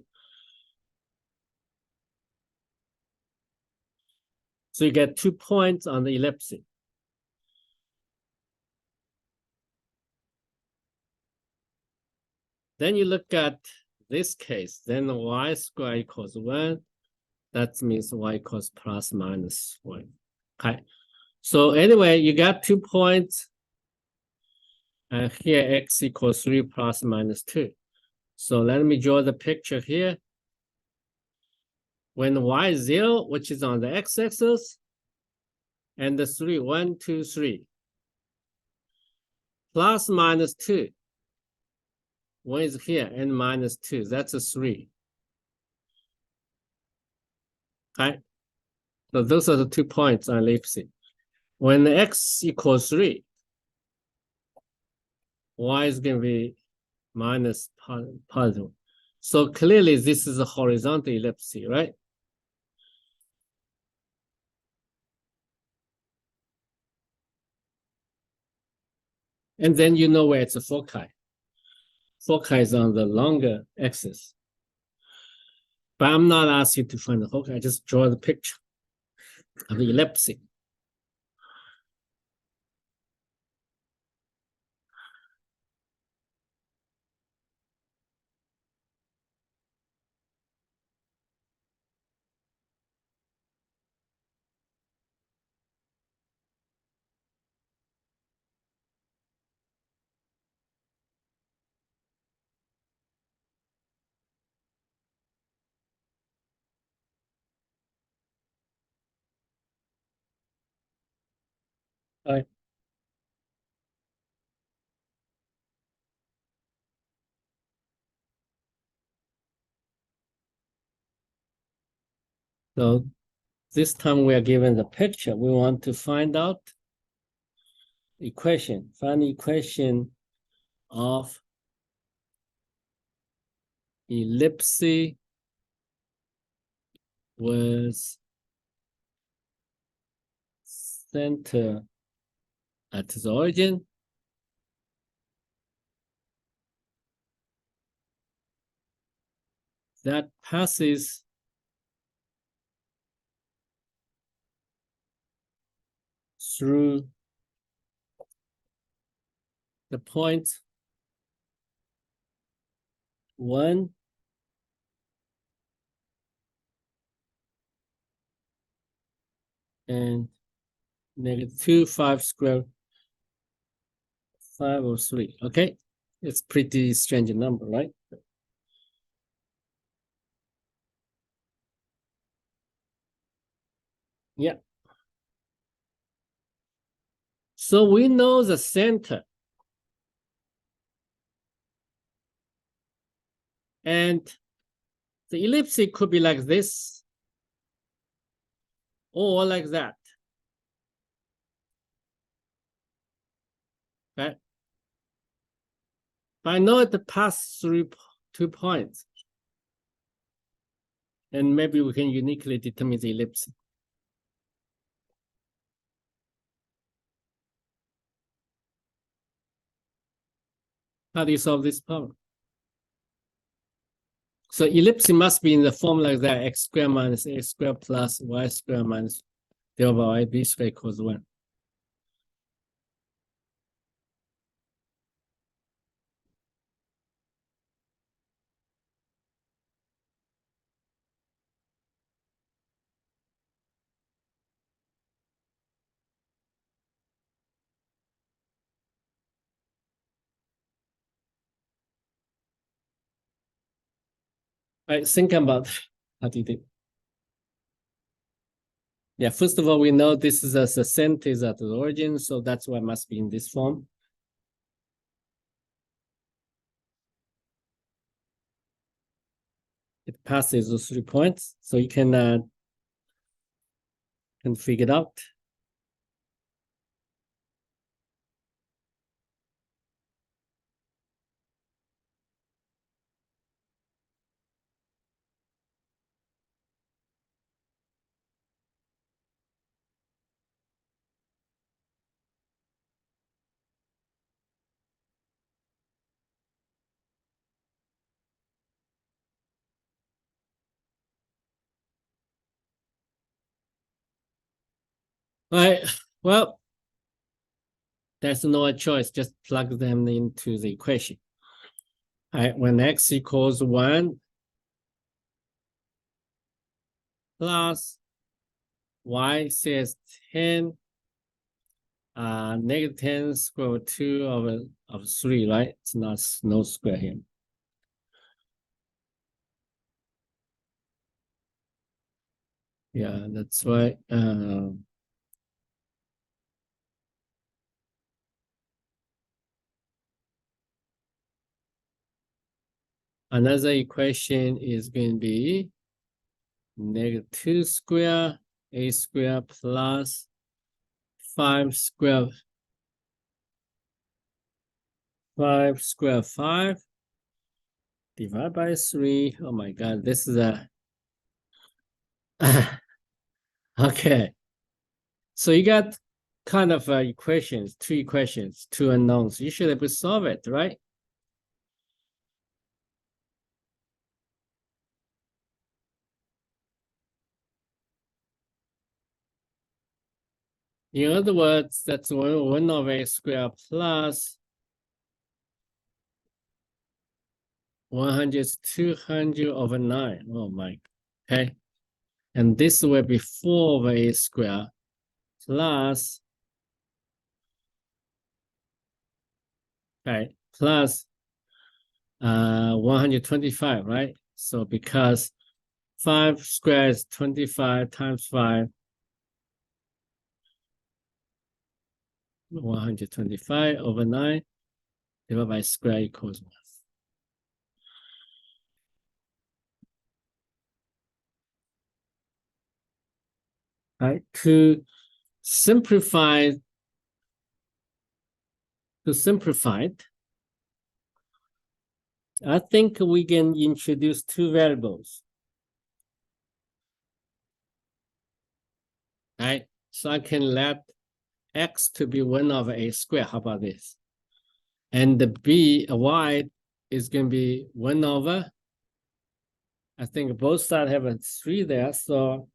So you get 2 points on the ellipse. Then you look at this case, then y squared equals 1. That means y equals plus minus 1. Okay. So anyway, you got 2 points. And here x equals 3 plus minus 2. So let me draw the picture here. When y is 0, which is on the x-axis, and the 3, 1, 2, 3. Plus minus 2. 1 is here, and minus 2. That's a 3. Okay. So those are the 2 points on ellipse. When x equals 3, y is going to be minus positive. So clearly this is a horizontal ellipse, right? And then you know where it's a foci. Foci is on the longer axis. But I'm not asking you to find the foci. I just draw the picture of the ellipse. Right. So this time we are given the picture. We want to find out equation. Find the equation of ellipse with center at the origin. That passes through the point 1 and -2, 5 square, 503. Okay, it's pretty strange number, right? Yeah. So we know the center. And the ellipse could be like this or like that. Right? But I know it passed through 2 points. And maybe we can uniquely determine the ellipse. How do you solve this problem? So ellipse must be in the form like that, x squared minus a squared plus y squared minus del by y b squared equals 1. All right, think about how do you do? Yeah, first of all, we know this is a center is at the origin, so that's why it must be in this form. It passes those 3 points, so you can figure it out. All right, well, there's no choice, just plug them into the equation. All right, when x equals 1 plus y says 10, negative 10 square root 2 of 3, right? It's not no square here. Yeah, that's why. Another equation is going to be negative 2 square a square plus 5 square 5 divided by 3. Oh my God, this is a okay. So you got kind of equations, two unknowns. You should have solved it, right? In other words, that's 1 over a square plus 100 is 200 over 9. Oh my, okay. And this will be 4 over a square plus, okay, plus 125, right? So because 5 squared is 25 times 5, 125 over 9 divided by square equals 1. Right? To simplify it, I think we can introduce two variables. Right? So I can let x to be 1 over a squared. How about this? And the y is going to be 1 over, I think both sides have a 3 there, so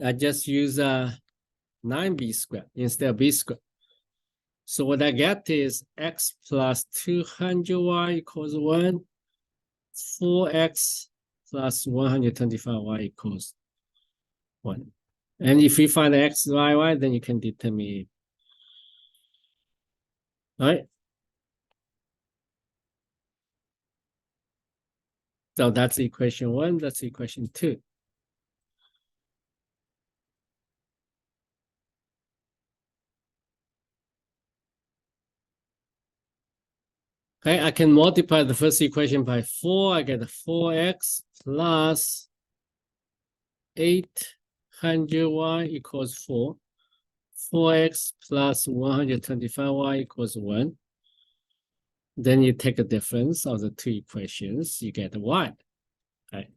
I just use 9b squared instead of b squared. So what I get is x plus 200y equals 1, 4x plus 125y equals 1. And if you find x, y, then you can determine. All right. So that's equation 1, that's equation 2. Okay, I can multiply the first equation by 4. I get 4x plus 800y equals 4. 4x plus 125y equals 1. Then you take the difference of the two equations, you get y. Okay.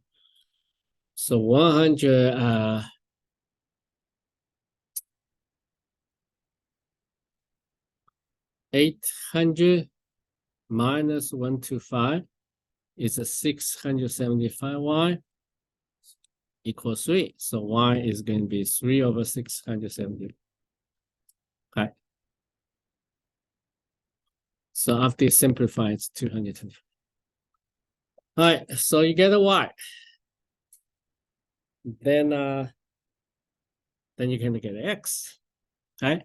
So 800 minus 125 is a 675y equals 3. So y is going to be 3 over 670. Okay. So after you simplify, it's 220. All right, so you get a y. Then you can get an x. Okay.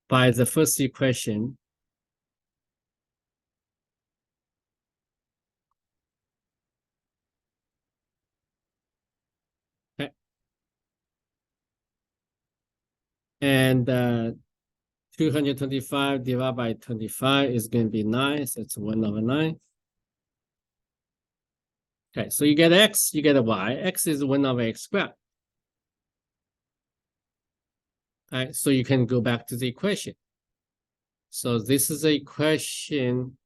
By the first equation. Okay. And 225 divided by 25 is going to be 9. So it's 1 over 9. Okay, so you get x, you get a y. X is 1 over x squared. All right, so you can go back to the equation. So this is the equation,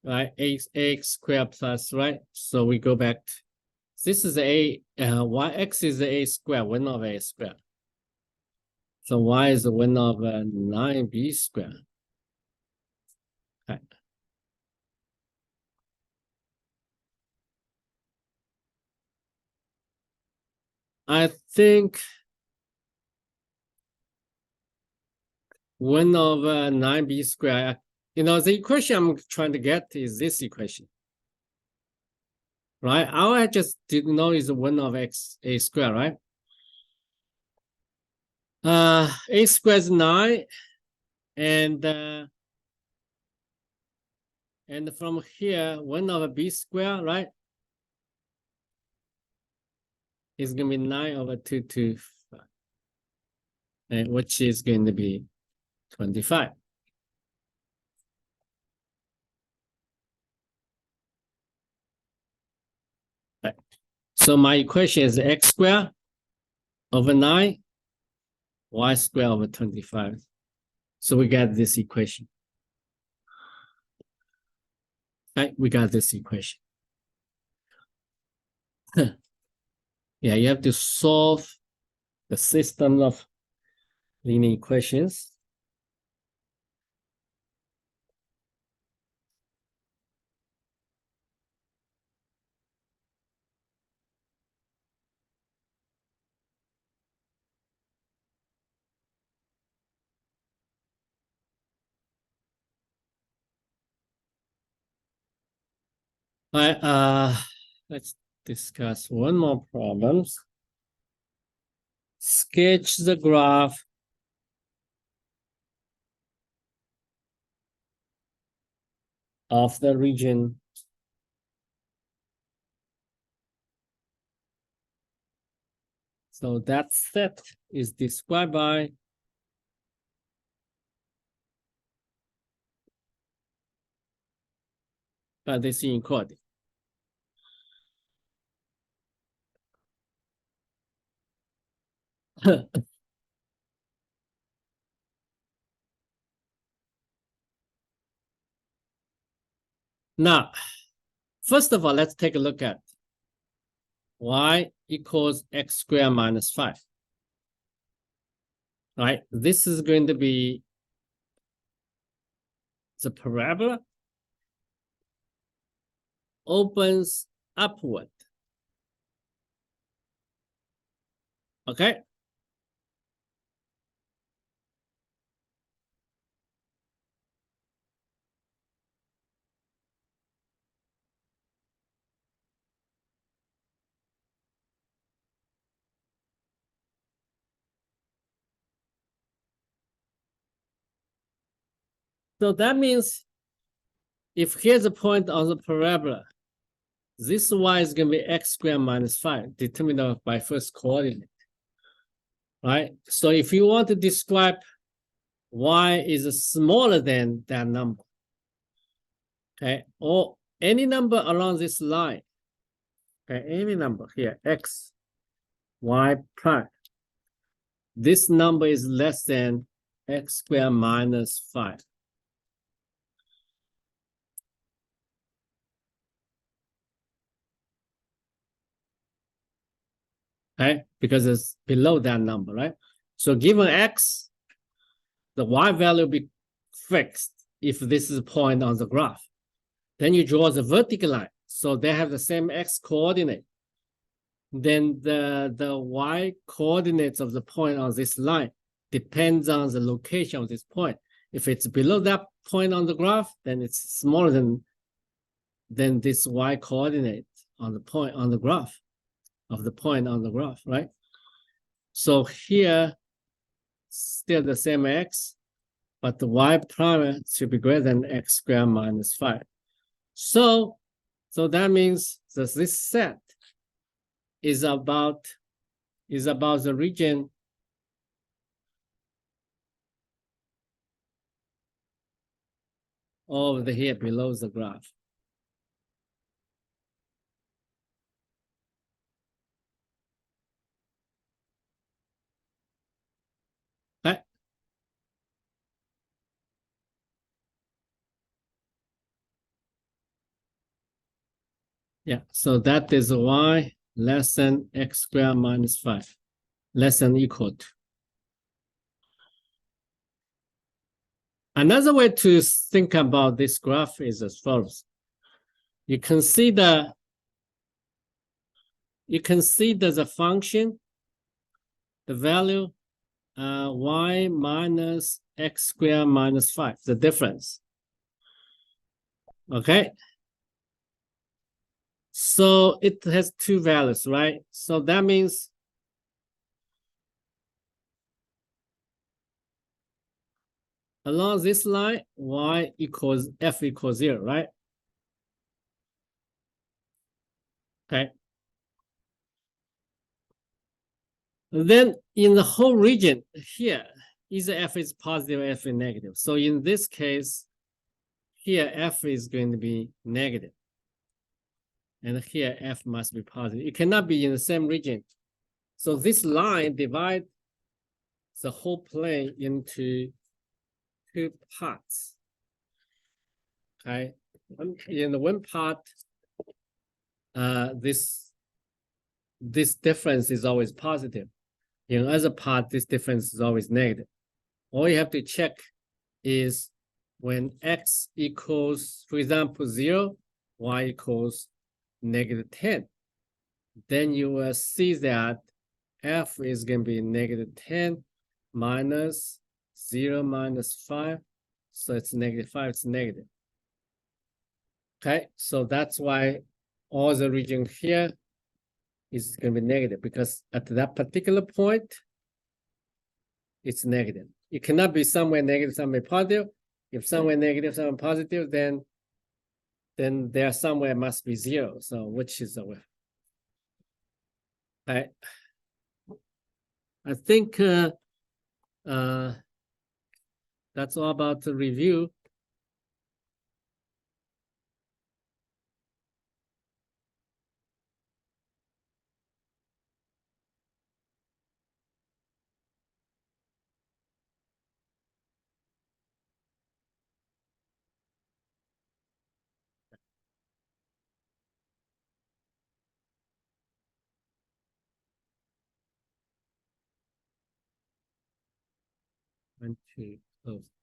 right? Ax squared plus, right? So we go back to, this is x is a squared, 1 over a squared. So y is 1 over 9b squared. Okay. I think 1 over 9b squared, the equation I'm trying to get is this equation, right? All I just didn't know is 1 over a squared, right? A squared is 9, and from here, 1 over b squared, right, is going to be 9 over 2 to 5, and which is going to be 25. Right. So my equation is x squared over 9, y squared over 25. So we got this equation. Right, we got this equation. Yeah, you have to solve the system of linear equations. All right, let's discuss one more problem. Sketch the graph of the region so that set is described by this inequality. Now, first of all, let's take a look at y equals x squared minus 5. All right, this is going to be the parabola opens upward. Okay. So that means if here's a point on the parabola, this y is going to be x squared minus 5, determined by first coordinate. Right? So if you want to describe y is smaller than that number, okay, or any number along this line, okay, any number here, x, y prime, this number is less than x squared minus 5. Okay, because it's below that number, right? So given x, the y value will be fixed if this is a point on the graph. Then you draw the vertical line. So they have the same x coordinate. Then the y coordinates of the point on this line depends on the location of this point. If it's below that point on the graph, then it's smaller than this y coordinate on the point on the graph of the point on the graph, right? So here, still the same x, but the y prime should be greater than x squared minus 5. So that means that this set is about the region over here below the graph. Okay. Yeah, so that is y less than x squared minus 5, less than equal to. Another way to think about this graph is as follows. You consider the function the value y minus x squared minus 5, the difference. Okay. So it has two values, right? So that means along this line, y equals f equals 0, right? Okay. Then in the whole region here, either f is positive or f is negative. So in this case, here f is going to be negative. And here f must be positive. It cannot be in the same region. So this line divides the whole plane into two parts. Okay. In the one part, this difference is always positive. In the other part, this difference is always negative. All you have to check is when x equals, for example, 0, y equals -10. Then you will see that f is going to be -10 minus 0 minus 5. So it's -5, it's negative. Okay, so that's why all the region here is going to be negative, because at that particular point, it's negative. It cannot be somewhere negative, somewhere positive. If somewhere negative, somewhere positive, then there somewhere must be 0. So which is the way? I think that's all about the review. One, two, close.